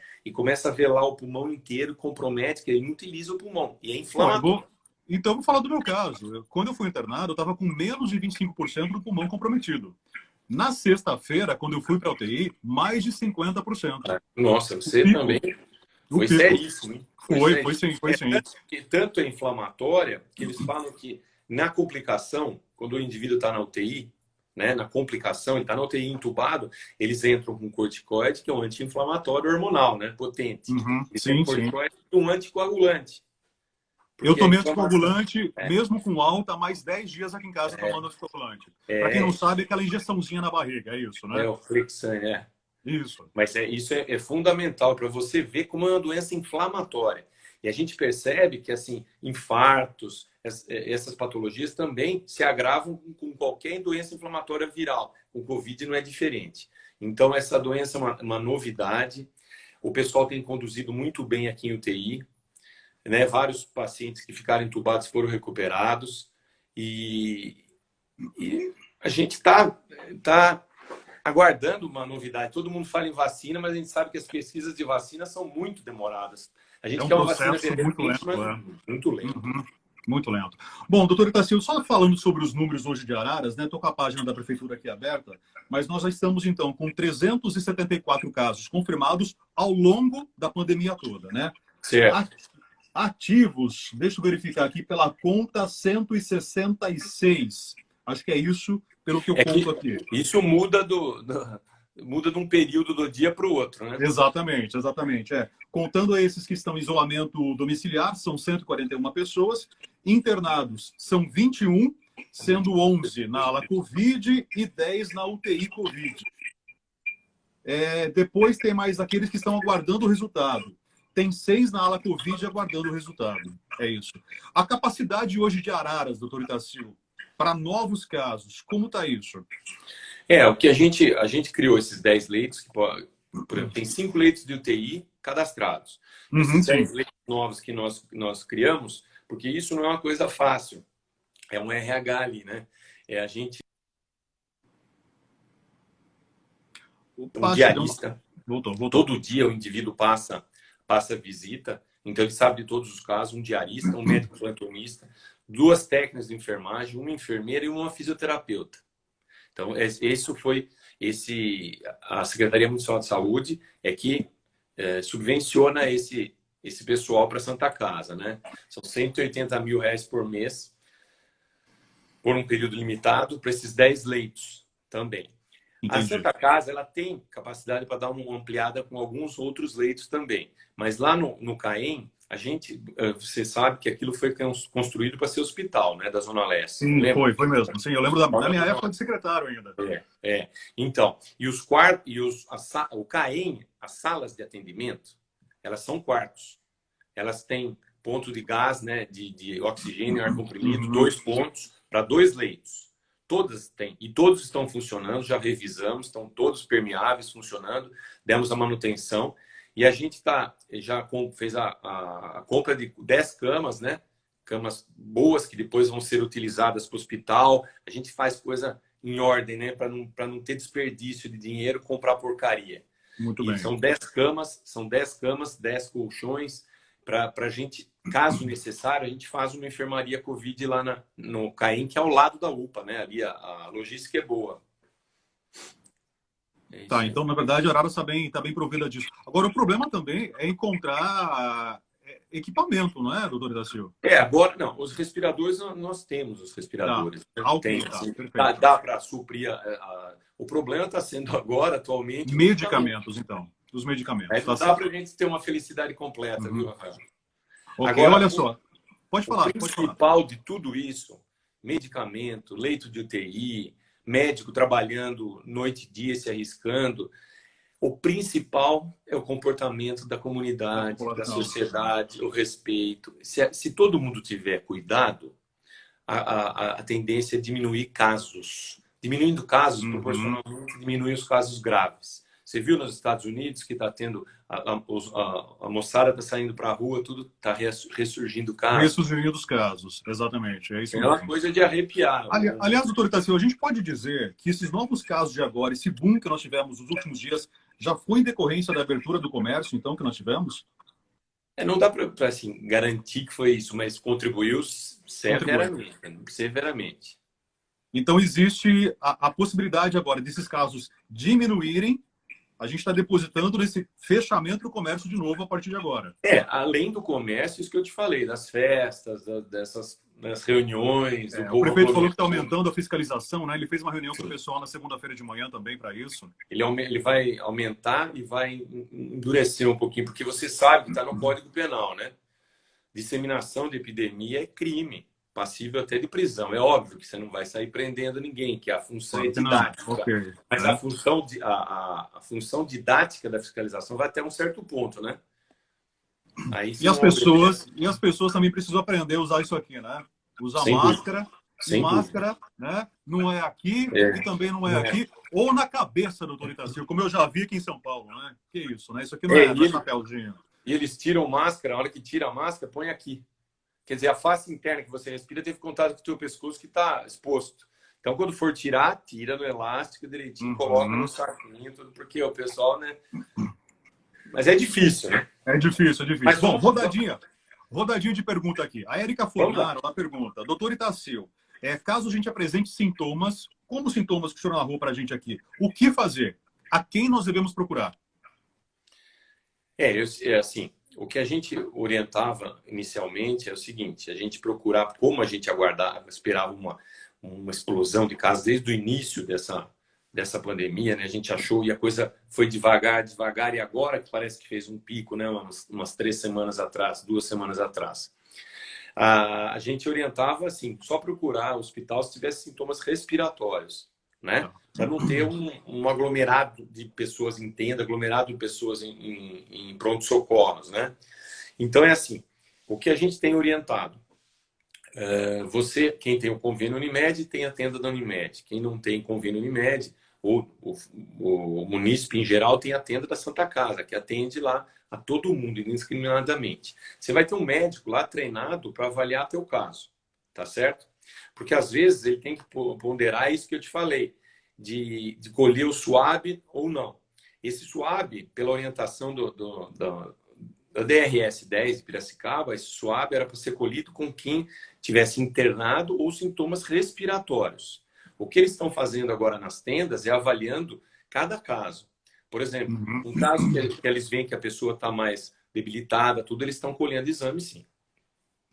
a velar o pulmão inteiro, compromete, que ele não utiliza o pulmão. E é Bom, inflamatório. então, eu vou falar do meu caso. Quando eu fui internado, eu estava com menos de 25% do pulmão comprometido. Na sexta-feira, quando eu fui para a UTI, mais de 50%. Nossa, O você também pico. O foi pico. seríssimo, hein? Foi Foi seríssimo. sim, foi sim. Tanto é inflamatória que eles falam que na complicação, quando o indivíduo está na UTI, né, na complicação, ele está na UTI entubado, eles entram com corticoide, que é um anti-inflamatório hormonal, né, potente. Eles têm Sim, sim. corticoide e um anticoagulante. Eu Porque a tomei inflamação anticoagulante, mesmo com alta, há mais 10 dias aqui em casa tomando anticoagulante. Para quem não é, sabe, é aquela injeçãozinha na barriga, é isso, é né? o Flexane, Isso. Mas isso é fundamental para você ver como é uma doença inflamatória. E a gente percebe que, assim, infartos, essas patologias também se agravam com qualquer doença inflamatória viral. O Covid não é diferente. Então, essa doença é uma novidade. O pessoal tem conduzido muito bem aqui em UTI, né? Vários pacientes que ficaram entubados foram recuperados. E a gente tá aguardando uma novidade. Todo mundo fala em vacina, mas a gente sabe que as pesquisas de vacina são muito demoradas. A É gente um quer uma vacina processo muito veemente, lento, mas é. muito lento. Uhum. Muito lento. Bom, doutor Itacil, só falando sobre os números hoje de Araras, né? Estou com a página da prefeitura aqui aberta, mas nós já estamos, então, com 374 casos confirmados ao longo da pandemia toda, né? Certo. Ativos, deixa eu verificar aqui, pela conta 166. Acho que é isso, pelo que eu É que conto aqui. isso muda muda de um período do dia para o outro, né? Exatamente, exatamente. Contando esses que estão em isolamento domiciliar, são 141 pessoas. Internados são 21, sendo 11 na ala Covid e 10 na UTI Covid. Depois tem mais aqueles que estão aguardando o resultado. Tem 6 na ala Covid aguardando o resultado. É isso. A capacidade hoje de Araras, doutor Itacil, para novos casos, como está isso? O que a gente criou esses 10 leitos, por exemplo, tem 5 leitos de UTI cadastrados. Esses 10 leitos novos que nós criamos, porque isso não é uma coisa fácil. É um RH ali, né? A gente... Um diarista. Voltou. Todo dia o indivíduo passa visita, então ele sabe de todos os casos, um diarista, um médico plantonista, 2 técnicas de enfermagem, uma enfermeira e uma fisioterapeuta. Então, a Secretaria Municipal de Saúde é que subvenciona esse pessoal para a Santa Casa, né? São R$180 mil por mês, por um período limitado, para esses 10 leitos também. Entendi. A Santa Casa ela tem capacidade para dar uma ampliada com alguns outros leitos também. Mas lá no CAEM, você sabe que aquilo foi construído para ser hospital, né, da Zona Leste. Sim, foi mesmo. Sim, eu lembro da minha época de secretário ainda. Então, o CAEM, as salas de atendimento, elas são quartos. Elas têm ponto de gás, né, de oxigênio, ar comprimido, 2 pontos para 2 leitos. Todas têm, e todos estão funcionando, já revisamos, estão todos permeáveis, funcionando, demos a manutenção, e a gente já fez a compra de 10 camas, né? Camas boas que depois vão ser utilizadas para o hospital. A gente faz coisa em ordem, né? Para não ter desperdício de dinheiro, comprar porcaria. Muito bem. São 10 camas, 10 colchões, para a gente, caso necessário, a gente faz uma enfermaria Covid lá no CAEM, que é ao lado da UPA, né? Ali a logística é boa. Então, na verdade, a Araras tá bem provida disso. Agora, o problema também é encontrar equipamento, não é, doutor Itacil? Agora, não. Os respiradores, nós temos os respiradores. Dá para suprir. O problema está sendo agora, atualmente... Medicamentos, então. Os medicamentos. Não dá para a gente ter uma felicidade completa, viu, Rafael? Agora, olha só. Pode falar. O principal de tudo isso, medicamento, leito de UTI, médico trabalhando noite e dia, se arriscando. O principal é o comportamento da comunidade, da sociedade, o respeito. Se todo mundo tiver cuidado, a tendência é diminuir casos. Diminuindo casos, proporcionalmente, diminui os casos graves. Você viu nos Estados Unidos que está tendo... A moçada está saindo para a rua, tudo está ressurgindo casos. Ressurgindo os casos, exatamente. É isso mesmo. É uma coisa de arrepiar. Aliás, doutor Itacil, a gente pode dizer que esses novos casos de agora, esse boom que nós tivemos nos últimos dias, já foi em decorrência da abertura do comércio, então, que nós tivemos? Não dá para assim, garantir que foi isso, mas contribuiu severamente. Então, existe a possibilidade agora desses casos diminuírem a gente está depositando nesse fechamento do comércio de novo a partir de agora. Além do comércio, isso que eu te falei, das festas, das reuniões, do O povo prefeito falou que está aglomerado. aumentando a fiscalização, né? Ele fez uma reunião com o pessoal na segunda-feira de manhã também para isso. Ele vai aumentar e vai endurecer um pouquinho, porque você sabe que está no Código Penal, né? Disseminação de epidemia é crime, passível até de prisão. É óbvio que você não vai sair prendendo ninguém, que a função é didática. Okay. Mas a função didática da fiscalização vai até um certo ponto, né? Aí, e as pessoas também precisam aprender a usar isso aqui, né? Usar sem máscara. Dúvida. E máscara, né? Não é aqui e também não é aqui. Ou na cabeça, doutor Itacil, como eu já vi aqui em São Paulo, né? Que isso, né? Isso aqui não é chapéuzinho. E eles tiram máscara, a hora que tira a máscara, põe aqui. Quer dizer, a face interna que você respira teve contato com o teu pescoço que está exposto. Então, quando for tirar, tira no elástico direitinho, coloca no saquinho, tudo, porque o pessoal, né? Mas é difícil, né? É difícil. Mas, bom, rodadinha de pergunta aqui. A Érica Fornaro, ela pergunta, doutor Itacil, caso a gente apresente sintomas, como sintomas que o senhor narrou para a gente aqui, o que fazer? A quem nós devemos procurar? Assim, o que a gente orientava inicialmente é o seguinte, a gente procurar, como a gente aguardava, esperava uma explosão de casos desde o início dessa pandemia, né? A gente achou e a coisa foi devagar, e agora que parece que fez um pico, né? Umas 3 semanas atrás, 2 semanas atrás. A gente orientava, assim, só procurar o hospital se tivesse sintomas respiratórios, né? Para não ter um aglomerado de pessoas em tenda, aglomerado de pessoas em pronto-socorros, né? Então, é assim, o que a gente tem orientado? Você, quem tem o convênio Unimed, tem a tenda da Unimed. Quem não tem convênio Unimed, o munícipe em geral tem a tenda da Santa Casa, que atende lá a todo mundo, indiscriminadamente. Você vai ter um médico lá treinado para avaliar teu caso, tá certo? Porque às vezes ele tem que ponderar isso que eu te falei, de colher o SWAB ou não. Esse SWAB, pela orientação da DRS-10 de Piracicaba, esse SWAB era para ser colhido com quem tivesse internado ou sintomas respiratórios. O que eles estão fazendo agora nas tendas é avaliando cada caso. Por exemplo, um caso que eles veem que a pessoa está mais debilitada, tudo, eles estão colhendo exame, sim.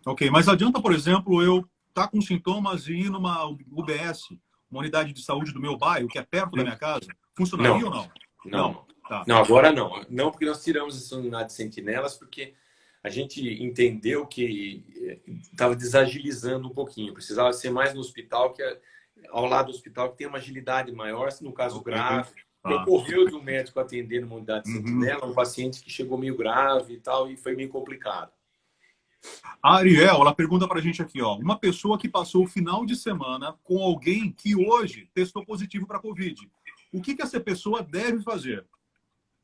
Ok, mas adianta, por exemplo, eu estar com sintomas e ir numa UBS, uma unidade de saúde do meu bairro, que é perto da minha casa? Funcionaria ou não? Não. Tá. Não, agora não. Não, porque nós tiramos essa unidade de sentinelas, porque a gente entendeu que estava desagilizando um pouquinho. Precisava ser mais no hospital, ao lado do hospital, que tem uma agilidade maior, no caso grave. Ocorreu de um médico atender numa unidade de sentinela, um paciente que chegou meio grave e tal, e foi meio complicado. A Ariel, ela pergunta pra gente aqui, ó, uma pessoa que passou o final de semana com alguém que hoje testou positivo para Covid. O que essa pessoa deve fazer?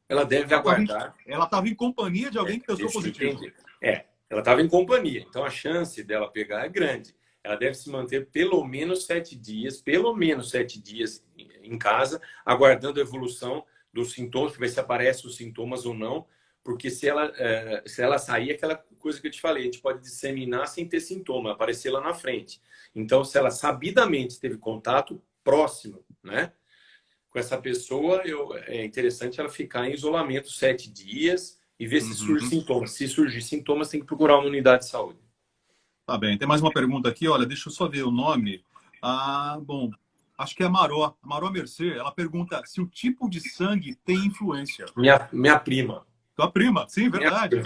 Ela deve aguardar. Ela estava em companhia de alguém que testou positivo. Ela estava em companhia, então a chance dela pegar é grande. Ela deve se manter pelo menos 7 dias em casa, aguardando a evolução dos sintomas, para ver se aparecem os sintomas ou não, porque se ela sair, aquela coisa que eu te falei, a gente pode disseminar sem ter sintoma, aparecer lá na frente. Então, se ela sabidamente teve contato próximo, né, com essa pessoa, é interessante ela ficar em isolamento 7 dias e ver se surge sintomas. Se surgir sintomas, tem que procurar uma unidade de saúde. Tá bem. Tem mais uma pergunta aqui, olha, deixa eu só ver o nome. Bom, acho que é a Maró. A Maró Mercê, ela pergunta se o tipo de sangue tem influência. Minha prima. Tua prima? Sim, verdade.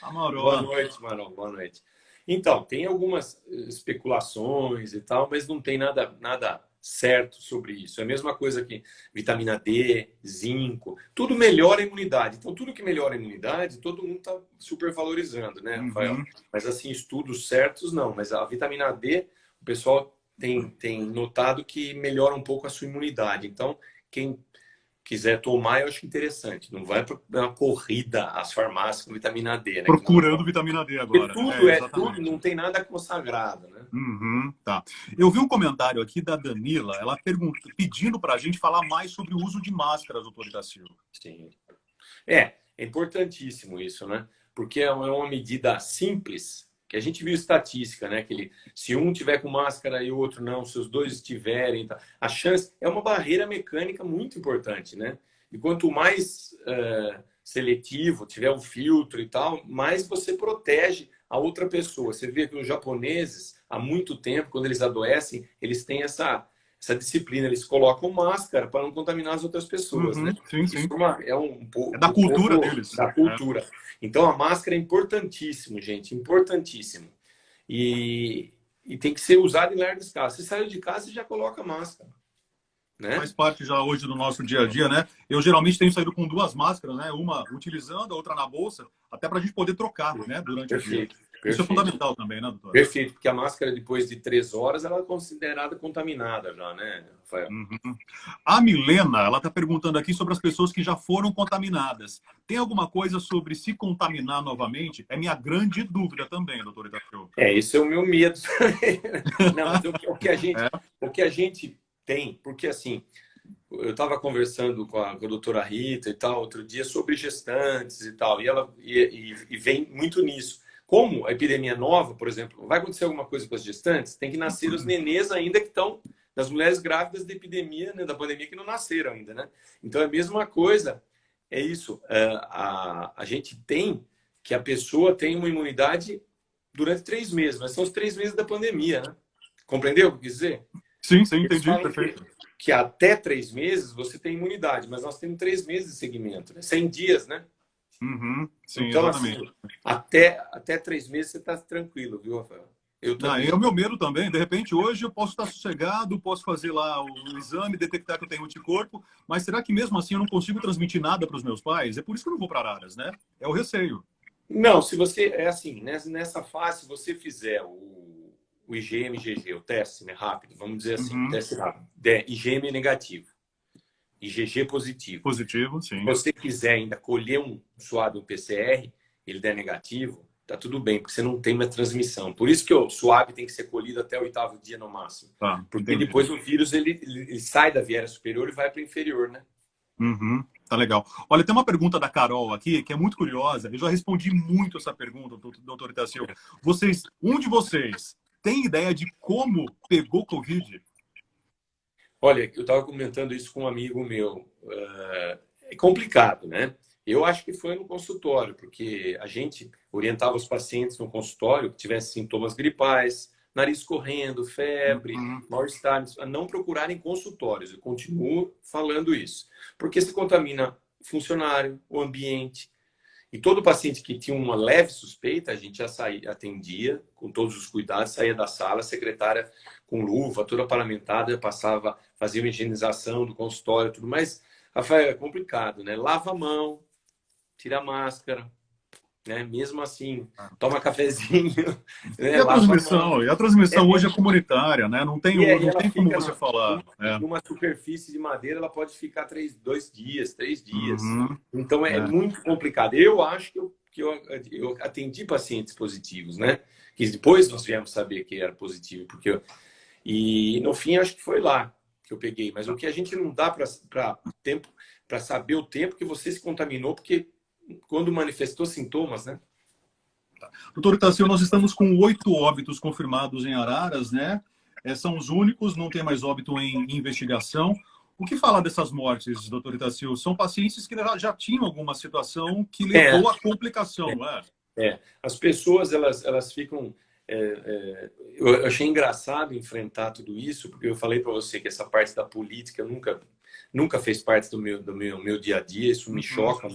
A Maró. Boa noite, Maró. Boa noite. Então, tem algumas especulações e tal, mas não tem nada certo sobre isso. É a mesma coisa que vitamina D, zinco, tudo melhora a imunidade. Então, tudo que melhora a imunidade, todo mundo está super valorizando, né, Rafael? Mas, assim, estudos certos, não. Mas a vitamina D, o pessoal tem notado que melhora um pouco a sua imunidade. Então, quem quiser tomar, eu acho interessante. Não vai para uma corrida às farmácias com vitamina D, né? Procurando vitamina D agora. Tudo, não tem nada consagrado, né? Tá. Eu vi um comentário aqui da Danila, ela pedindo para a gente falar mais sobre o uso de máscaras, doutor Itacil. Sim. É importantíssimo isso, né? Porque é uma medida simples, que a gente viu estatística, né? Se um tiver com máscara e o outro não, se os dois estiverem, tá? A chance é uma barreira mecânica muito importante, né? E quanto mais seletivo, tiver um filtro e tal, mais você protege a outra pessoa. Você vê que os japoneses, há muito tempo, quando eles adoecem, eles têm essa disciplina, eles colocam máscara para não contaminar as outras pessoas, né? Sim, Isso sim. é um É da cultura deles. da cultura. Então a máscara é importantíssimo, gente, importantíssimo. E tem que ser usado em largas casas. Você saiu de casa e já coloca máscara, né? Faz parte já hoje do nosso dia a dia, né? Eu geralmente tenho saído com duas máscaras, né? Uma utilizando, a outra na bolsa, até para a gente poder trocar, né? Durante o dia. Perfeito, Isso é perfeito. fundamental também, né, doutor? Perfeito, porque a máscara, depois de 3 horas, ela é considerada contaminada já, né, Rafael? Uhum. A Milena, ela está perguntando aqui sobre as pessoas que já foram contaminadas. Tem alguma coisa sobre se contaminar novamente? É minha grande dúvida também, doutor Itapeu. Esse é o meu medo. Não, mas É. o que a gente tem, porque assim, eu estava conversando com a doutora Rita e tal, outro dia, sobre gestantes e tal, e vem muito nisso. Como a epidemia é nova, por exemplo, vai acontecer alguma coisa com as gestantes, tem que nascer os nenês ainda que estão, das mulheres grávidas da epidemia, né, da pandemia, que não nasceram ainda, né? Então é a mesma coisa, é isso. A gente tem que a pessoa tem uma imunidade durante 3 meses, mas são os 3 meses da pandemia, né? Compreendeu o que eu quis dizer? Sim, sim, Eles entendi, falam perfeito. que até 3 meses você tem imunidade, mas nós temos 3 meses de segmento, né? 100 dias, né? Uhum. Sim, Então, assim, exatamente. até 3 meses você está tranquilo, viu, Rafael? Eu Não, também. é o meu medo também. De repente, hoje eu posso estar sossegado, posso fazer lá o exame, detectar que eu tenho anticorpo, mas será que mesmo assim eu não consigo transmitir nada para os meus pais? É por isso que eu não vou para Araras, né? É o receio. Não, se você. É assim, nessa fase, se você fizer o IgM-IgG, o teste, né, rápido, vamos dizer assim, Uhum. teste rápido, IgM negativo, IgG positivo. Positivo, Se sim. você quiser ainda colher um suave, um PCR, ele der negativo, tá tudo bem, porque você não tem uma transmissão. Por isso que o suave tem que ser colhido até o 8º dia no máximo. Tá, Porque entendi. depois o vírus ele sai da viela superior e vai para o inferior, né? Uhum. Tá legal. Olha, tem uma pergunta da Carol aqui que é muito curiosa. Eu já respondi muito essa pergunta, doutor Itacil. Um de vocês, tem ideia de como pegou Covid? Olha, eu estava comentando isso com um amigo meu. É complicado, né? Eu acho que foi no consultório, porque a gente orientava os pacientes no consultório que tivessem sintomas gripais, nariz correndo, febre, Uhum. mal-estar, a não procurarem consultórios. Eu continuo falando isso. Porque se contamina o funcionário, o ambiente. E todo paciente que tinha uma leve suspeita, a gente já saía, atendia com todos os cuidados, saía da sala, a secretária com luva, toda paramentada, passava, fazia uma higienização do consultório, tudo mais. Rafael, é complicado, né? Lava a mão, tira a máscara, né? Mesmo assim, toma cafezinho, E né? a Lava a mão. transmissão? E a transmissão É, hoje é comunitária, né? e Não ela tem como fica você falar. É. numa superfície de madeira, ela pode ficar 2 dias, 3 dias. Uhum. Então é É. muito complicado. Eu acho que eu atendi pacientes positivos, né? Que depois nós viemos saber que era positivo, e no fim acho que foi lá que eu peguei. Mas o que a gente não dá para tempo para saber o tempo que você se contaminou, porque quando manifestou sintomas, né? Doutor Itacil, nós estamos com 8 óbitos confirmados em Araras, né? São os únicos, não tem mais óbito em investigação. O que falar dessas mortes, doutor Itacil? São pacientes que já tinham alguma situação que É, levou à complicação, não é? As pessoas elas ficam. Eu achei engraçado enfrentar tudo isso, porque eu falei para você que essa parte da política nunca fez parte do meu dia a dia. Isso Uhum. me choca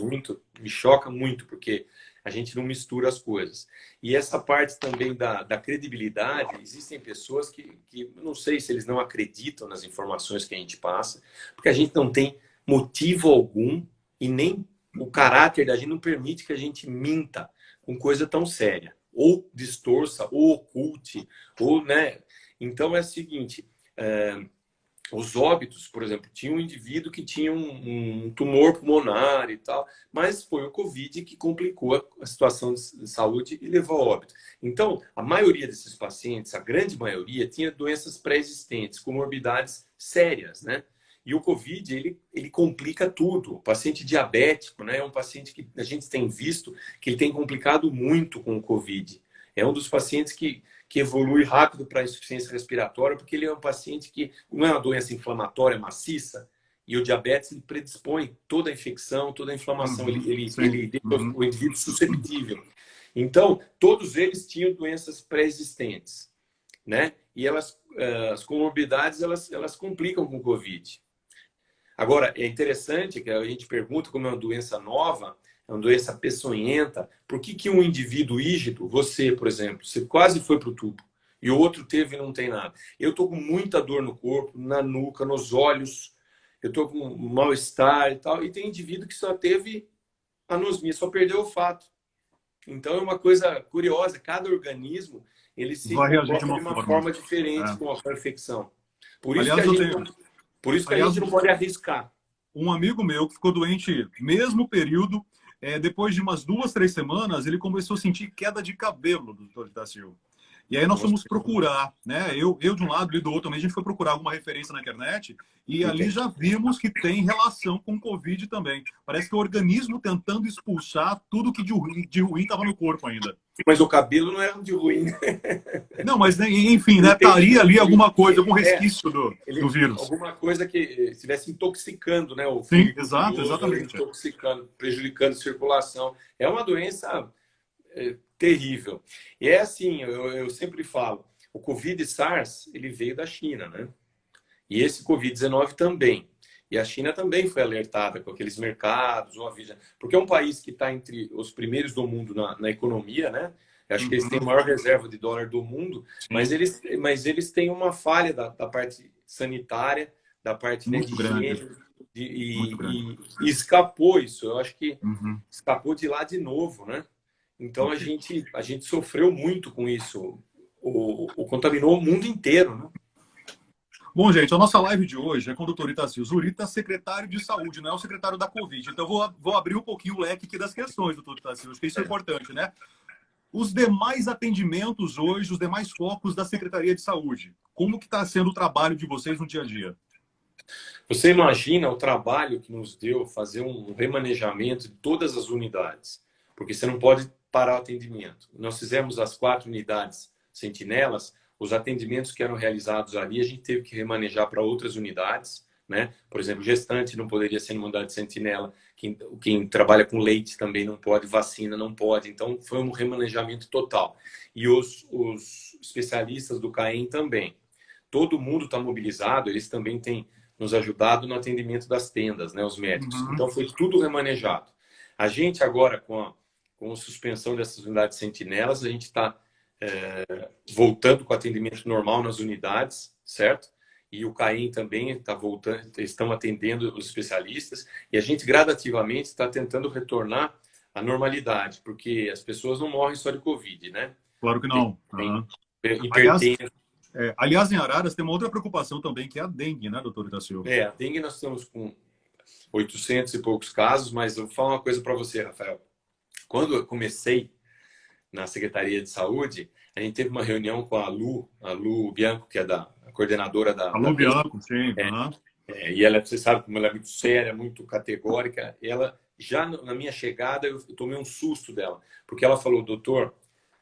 muito, porque a gente não mistura as coisas. E essa parte também da credibilidade, existem pessoas que não sei se eles não acreditam nas informações que a gente passa, porque a gente não tem motivo algum e nem o caráter da gente não permite que a gente minta com coisa tão séria, ou distorça, ou oculte, ou, né? Então é o seguinte, os óbitos, por exemplo, tinha um indivíduo que tinha um tumor pulmonar e tal, mas foi o Covid que complicou a situação de saúde e levou ao óbito. Então, a maioria desses pacientes, a grande maioria, tinha doenças pré-existentes, comorbidades sérias, né? E o Covid, ele complica tudo. O paciente diabético, né, é um paciente que a gente tem visto que ele tem complicado muito com o Covid. É um dos pacientes que evolui rápido para a insuficiência respiratória, porque ele é um paciente que não é uma doença inflamatória maciça, E o diabetes ele predispõe toda a infecção, toda a inflamação, ele deixa Uhum. o indivíduo susceptível. Então, todos eles tinham doenças pré-existentes, né? E as comorbidades, elas complicam com o Covid. Agora, é interessante que a gente pergunta como é uma doença nova, é uma doença peçonhenta, por que um indivíduo ígido, você, por exemplo, você quase foi para o tubo, e o outro teve e não tem nada. Eu estou com muita dor no corpo, na nuca, nos olhos, eu estou com um mal-estar e tal, e tem indivíduo que só teve anosmia, só perdeu o olfato. Então é uma coisa curiosa, cada organismo ele se Vai reagir de comporta uma de uma forma. forma diferente É. com a infecção. Por isso que Aliás, a eu gente, tenho. por isso que a Aliás, gente não pode arriscar. um amigo meu que ficou doente mesmo período, depois de umas 2, 3 semanas, ele começou a sentir queda de cabelo, doutor Itácio. E aí nós Nossa, fomos procurar, né? Eu de um lado e do outro também, a gente foi procurar alguma referência na internet e ali já vimos que tem relação com o Covid também. Parece que o organismo tentando expulsar tudo que de ruim estava no corpo ainda. mas o cabelo não era de ruim. Não, mas enfim, Ele né? tem, Estaria ali alguma coisa, algum é, resquício do vírus. alguma coisa que estivesse intoxicando, né? O Sim, fluido exato, venoso, ali, exatamente. intoxicando, prejudicando a circulação. É uma doença terrível. E é assim, eu sempre falo, o Covid SARS, ele veio da China, né? E esse Covid-19 também. E a China também foi alertada com aqueles mercados, porque é um país que está entre os primeiros do mundo na economia, né? Eu acho que eles têm a maior reserva de dólar do mundo, mas Sim, eles têm uma falha da parte sanitária, da parte, né, de muito grande, higiene, muito grande. e escapou isso. Eu acho que Uhum. escapou de lá de novo, né? Então Ok. a gente sofreu muito com isso. Contaminou o mundo inteiro, né? Bom, gente, a nossa live de hoje é com o doutor Itácio Zurita, secretário de saúde, não é o secretário da Covid. Então, vou abrir um pouquinho o leque aqui das questões, doutor Itácio, acho que isso é importante, né? Os demais atendimentos hoje, os demais focos da Secretaria de Saúde, como que está sendo o trabalho de vocês no dia a dia? Você imagina o trabalho que nos deu fazer um remanejamento de todas as unidades, porque você não pode parar o atendimento. Nós fizemos as 4 unidades sentinelas, os atendimentos que eram realizados ali, a gente teve que remanejar para outras unidades, né? Por exemplo, gestante não poderia ser numa unidade sentinela, quem trabalha com leite também não pode, vacina não pode. Então, foi um remanejamento total. E os especialistas do CAEM também. Todo mundo está mobilizado, eles também têm nos ajudado no atendimento das tendas, né, os médicos. Uhum. Então, foi tudo remanejado. A gente agora, com a suspensão dessas unidades sentinelas, a gente está voltando com o atendimento normal nas unidades, certo? E o CAEM também está voltando, estão atendendo os especialistas, e a gente gradativamente está tentando retornar à normalidade, porque as pessoas não morrem só de Covid, né? Claro que não. Uhum. Aliás, Hipertensão. aliás, em Araras tem uma outra preocupação também, que é a dengue, né, doutor Itácio? A dengue nós estamos com 800 e poucos casos, mas eu vou falar uma coisa para você, Rafael. Quando eu comecei na Secretaria de Saúde, a gente teve uma reunião com a Lu Bianco, que é a coordenadora da Alô, dengue. Bianco, sim. Uhum. E ela, você sabe como ela é muito séria, muito categórica. Ela, já na minha chegada, eu tomei um susto dela, porque ela falou, doutor,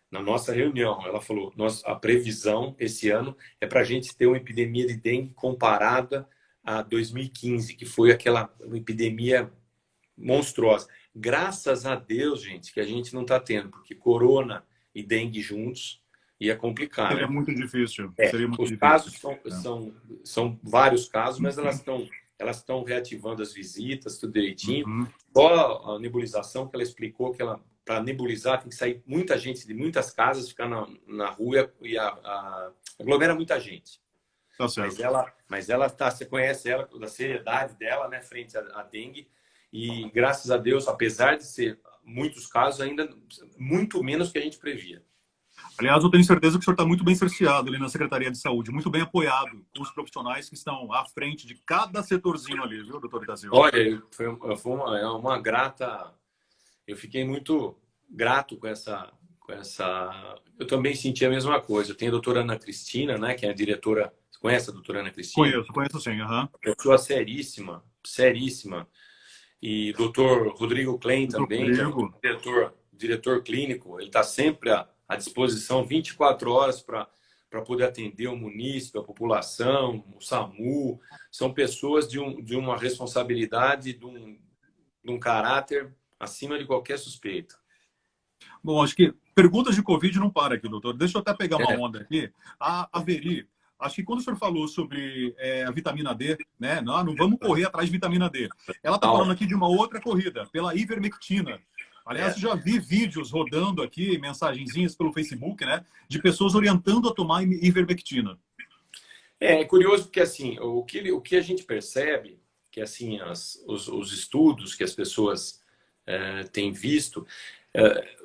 na nossa reunião, ela falou, a previsão esse ano é para a gente ter uma epidemia de dengue comparada a 2015, que foi uma epidemia monstruosa. Graças a Deus, gente, que a gente não está tendo, porque corona e dengue juntos ia complicar, Seria né? muito difícil. Seria muito Os difícil. casos são vários casos, mas elas estão reativando as visitas, tudo direitinho. Uhum. Só a nebulização que ela explicou que para nebulizar tem que sair muita gente de muitas casas, ficar na rua e aglomera muita gente. Tá certo. Mas ela você conhece ela da seriedade dela, né, frente à dengue, e graças a Deus, apesar de ser muitos casos, ainda muito menos que a gente previa. Aliás, eu tenho certeza que o senhor está muito bem cerceado ali na Secretaria de Saúde, muito bem apoiado com os profissionais que estão à frente de cada setorzinho ali, viu, doutor Itácio? Olha, foi uma grata... Eu fiquei muito grato com essa... Eu também senti a mesma coisa. Eu tenho a doutora Ana Cristina, né, que é a diretora... Você conhece a doutora Ana Cristina? Conheço sim. Uhum. Pessoa seríssima, seríssima. E doutor Rodrigo Klein também, que é o diretor clínico. Ele está sempre à disposição 24 horas para para poder atender o munícipe, a população, o SAMU. São pessoas de uma responsabilidade, de um caráter acima de qualquer suspeita. Bom, acho que perguntas de Covid não para aqui, doutor. Deixa eu até pegar uma É. onda aqui. A Veri, acho que quando o senhor falou sobre a vitamina D, né? Não vamos correr atrás de vitamina D. Ela está falando aqui de uma outra corrida, pela ivermectina. Aliás, eu já vi vídeos rodando aqui, mensagenzinhas pelo Facebook, né? De pessoas orientando a tomar ivermectina. É curioso porque, assim, o que a gente percebe, que, assim, os estudos que as pessoas têm visto,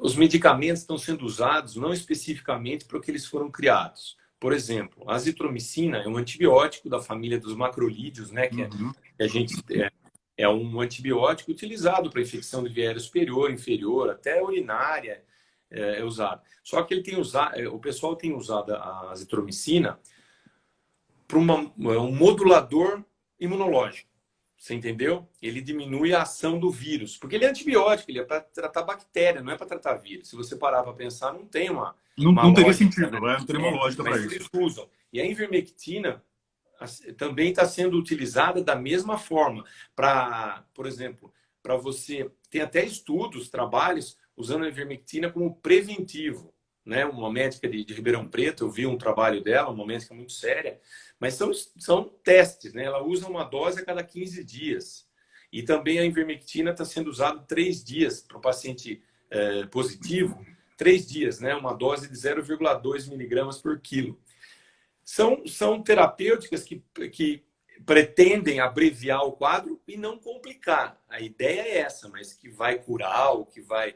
os medicamentos estão sendo usados não especificamente para o que eles foram criados. Por exemplo, a azitromicina é um antibiótico da família dos macrolídeos, né? Que a gente é um antibiótico utilizado para infecção de via aérea superior, inferior, até urinária é usado. Só que ele tem usado, o pessoal tem usado a azitromicina para um modulador imunológico. Você entendeu? Ele diminui a ação do vírus. Porque ele é antibiótico, ele é para tratar bactéria, não é para tratar vírus. Se você parar para pensar, não tem uma Não teria lógica, sentido, né? Não teria uma lógica para Mas isso. eles usam. E a ivermectina também está sendo utilizada da mesma forma. Por exemplo, para você... Tem até estudos, trabalhos, usando a ivermectina como preventivo. Né? Uma médica de Ribeirão Preto, eu vi um trabalho dela, uma médica muito séria, mas são testes, né? Ela usa uma dose a cada 15 dias. E também a ivermectina está sendo usada 3 dias para o paciente positivo, 3 dias, né? Uma dose de 0,2 miligramas por quilo. São terapêuticas que pretendem abreviar o quadro e não complicar. A ideia é essa, mas que vai curar, ou que vai...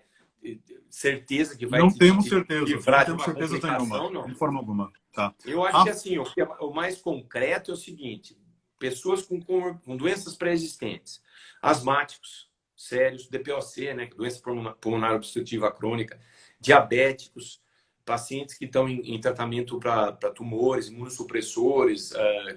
certeza que vai não temos certeza, livrar não temos de uma certeza complicação, nenhuma, não. de forma alguma. Tá. Eu acho que assim, o mais concreto é o seguinte: pessoas com doenças pré-existentes, asmáticos sérios, DPOC, né, doença pulmonar obstrutiva crônica, diabéticos, pacientes que estão em tratamento para tumores, imunossupressores,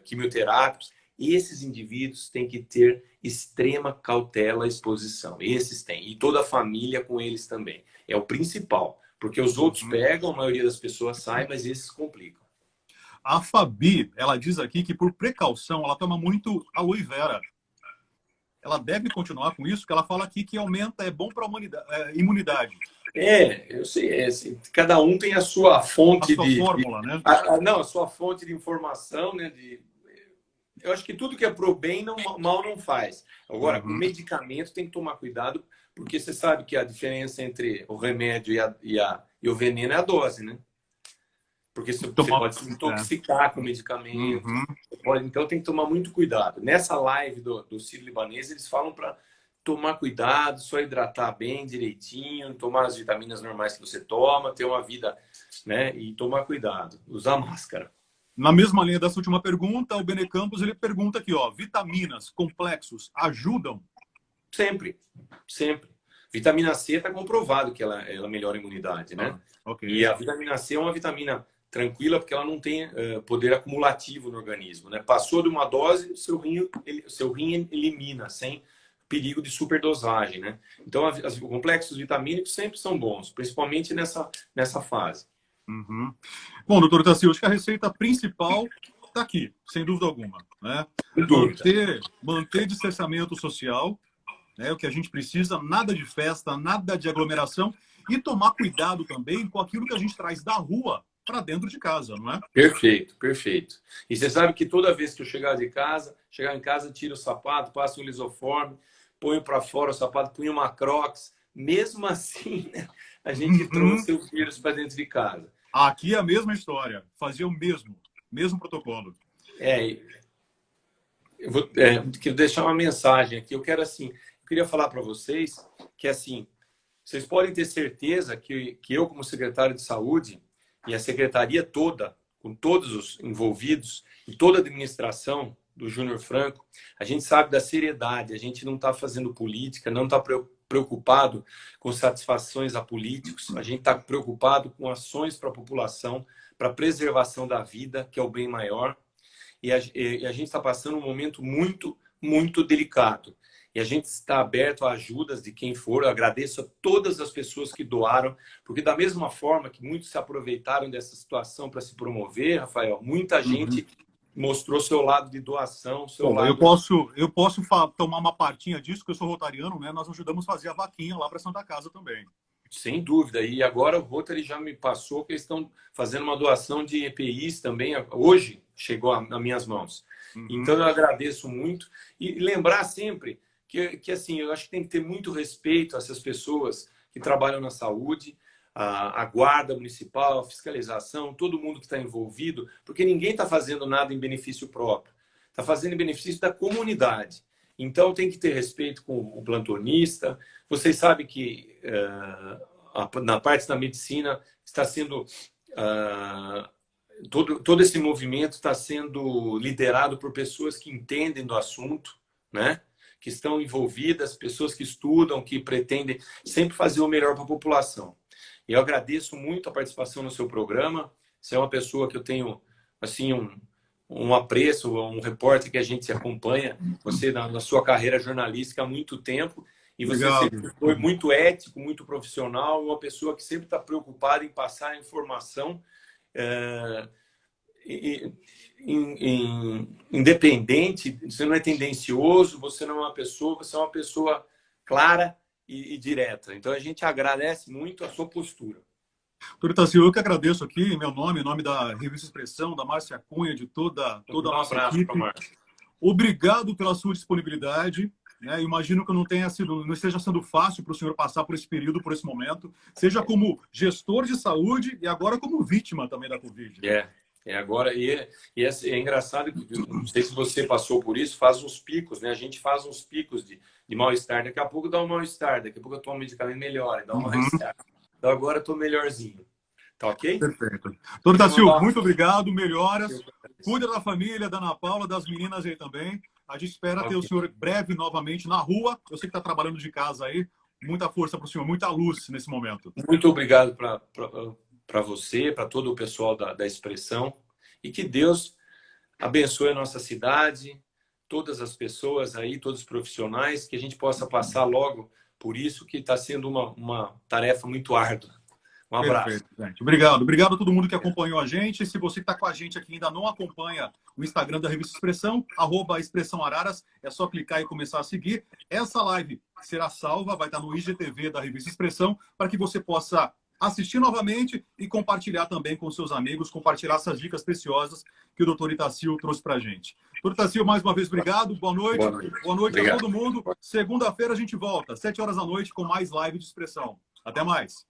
quimioterápicos, esses indivíduos têm que ter extrema cautela à exposição. Esses têm. E toda a família com eles também. É o principal. Porque os outros pegam, a maioria das pessoas sai, mas esses complicam. A Fabi, ela diz aqui que por precaução, ela toma muito aloe vera. Ela deve continuar com isso, porque ela fala aqui que aumenta, é bom para a imunidade. Eu sei. Assim, cada um tem a sua fonte a sua fórmula, né? Não, a sua fonte de informação, né? Eu acho que tudo que é pro bem, mal não faz. Agora, o medicamento tem que tomar cuidado, porque você sabe que a diferença entre o remédio e o veneno é a dose, né? Porque você pode se intoxicar com o medicamento. Então tem que tomar muito cuidado. Nessa live do Sírio-Libanês, eles falam para tomar cuidado, só hidratar bem, direitinho, tomar as vitaminas normais que você toma, ter uma vida, né? E tomar cuidado, usar máscara. Na mesma linha dessa última pergunta, o Bene Campos, ele pergunta aqui, ó, vitaminas, complexos, ajudam? Sempre, sempre. Vitamina C está comprovado que ela melhora a imunidade, né? Okay. E a vitamina C é uma vitamina tranquila porque ela não tem poder acumulativo no organismo, né? Passou de uma dose, seu rim elimina, sem perigo de superdosagem, né? Então, os complexos vitamínicos sempre são bons, principalmente nessa fase. Bom, doutor Tassil, acho que a receita principal está aqui, sem dúvida alguma, né? Manter distanciamento social, né? O que a gente precisa, nada de festa, nada de aglomeração, e tomar cuidado também com aquilo que a gente traz da rua para dentro de casa, não é? Perfeito, perfeito. E você sabe que toda vez que eu chegar em casa, tiro o sapato, passo um lisoforme, ponho para fora o sapato, ponho uma Crocs. Mesmo assim, né, a gente trouxe o vírus para dentro de casa. Aqui é a mesma história. Fazia o mesmo protocolo. Eu quero deixar uma mensagem aqui. Eu queria falar para vocês que, assim, vocês podem ter certeza que eu, como secretário de saúde, e a secretaria toda, com todos os envolvidos, e toda a administração do Júnior Franco, a gente sabe da seriedade, a gente não está fazendo política, não está preocupado com satisfações a políticos, a gente está preocupado com ações para a população, para a preservação da vida, que é o bem maior, e a gente está passando um momento muito, muito delicado. e a gente está aberto a ajudas de quem for. Eu agradeço a todas as pessoas que doaram, porque da mesma forma que muitos se aproveitaram dessa situação para se promover, Rafael, muita gente mostrou seu lado de doação, seu Bom, lado... eu posso tomar uma partinha disso, que eu sou rotariano, né? Nós ajudamos a fazer a vaquinha lá para Santa Casa também. Sem dúvida. E agora o Rotary já me passou que eles estão fazendo uma doação de EPIs também. Hoje chegou nas minhas mãos. Então eu agradeço muito. E lembrar sempre que assim, eu acho que tem que ter muito respeito a essas pessoas que trabalham na saúde, a guarda municipal, a fiscalização, todo mundo que está envolvido, porque ninguém está fazendo nada em benefício próprio. Está fazendo em benefício da comunidade. Então tem que ter respeito com o plantonista. Vocês sabem que na parte da medicina está sendo... todo esse movimento está sendo liderado por pessoas que entendem do assunto, né? Que estão envolvidas, pessoas que estudam, que pretendem sempre fazer o melhor para a população. E eu agradeço muito a participação no seu programa. Você é uma pessoa que eu tenho assim, um apreço, um repórter que a gente se acompanha, você na sua carreira jornalística há muito tempo, e você sempre foi muito ético, muito profissional, uma pessoa que sempre está preocupada em passar a informação independente, você não é tendencioso, você não é uma pessoa, você é uma pessoa clara e direta. Então a gente agradece muito a sua postura. Doutor Itácio, eu que agradeço aqui, em nome da Revista Expressão, da Márcia Cunha, de toda a nossa equipe. Obrigado pela sua disponibilidade. Né? Imagino que não esteja sendo fácil para o senhor passar por esse período, por esse momento, seja como gestor de saúde e agora como vítima também da Covid. Agora, é engraçado, não sei se você passou por isso, faz uns picos, né? A gente faz uns picos de mal-estar, daqui a pouco dá um mal-estar, daqui a pouco eu tomo medicamento melhor, dá um mal-estar. Então agora eu tô melhorzinho. Tá ok? Perfeito. Doutor Itácio, muito obrigado, melhoras. Cuida da família, da Ana Paula, das meninas aí também. A gente espera ter o senhor breve novamente na rua. Eu sei que está trabalhando de casa aí. Muita força para o senhor, muita luz nesse momento. Muito obrigado para você, para todo o pessoal da Expressão. E que Deus abençoe a nossa cidade, todas as pessoas aí, todos os profissionais, que a gente possa passar logo por isso, que está sendo uma tarefa muito árdua. Um abraço. Perfeito, gente. Obrigado. Obrigado a todo mundo que acompanhou a gente. Se você que está com a gente aqui ainda não acompanha o Instagram da Revista Expressão, @ExpressãoAraras, é só clicar e começar a seguir. Essa live será salva, vai estar no IGTV da Revista Expressão, para que você possa assistir novamente e compartilhar também com seus amigos, compartilhar essas dicas preciosas que o doutor Itácio trouxe para a gente. Doutor Itácio, mais uma vez, obrigado. Boa noite. Boa noite a todo mundo. Segunda-feira a gente volta, 7 horas da noite, com mais live de Expressão. Até mais.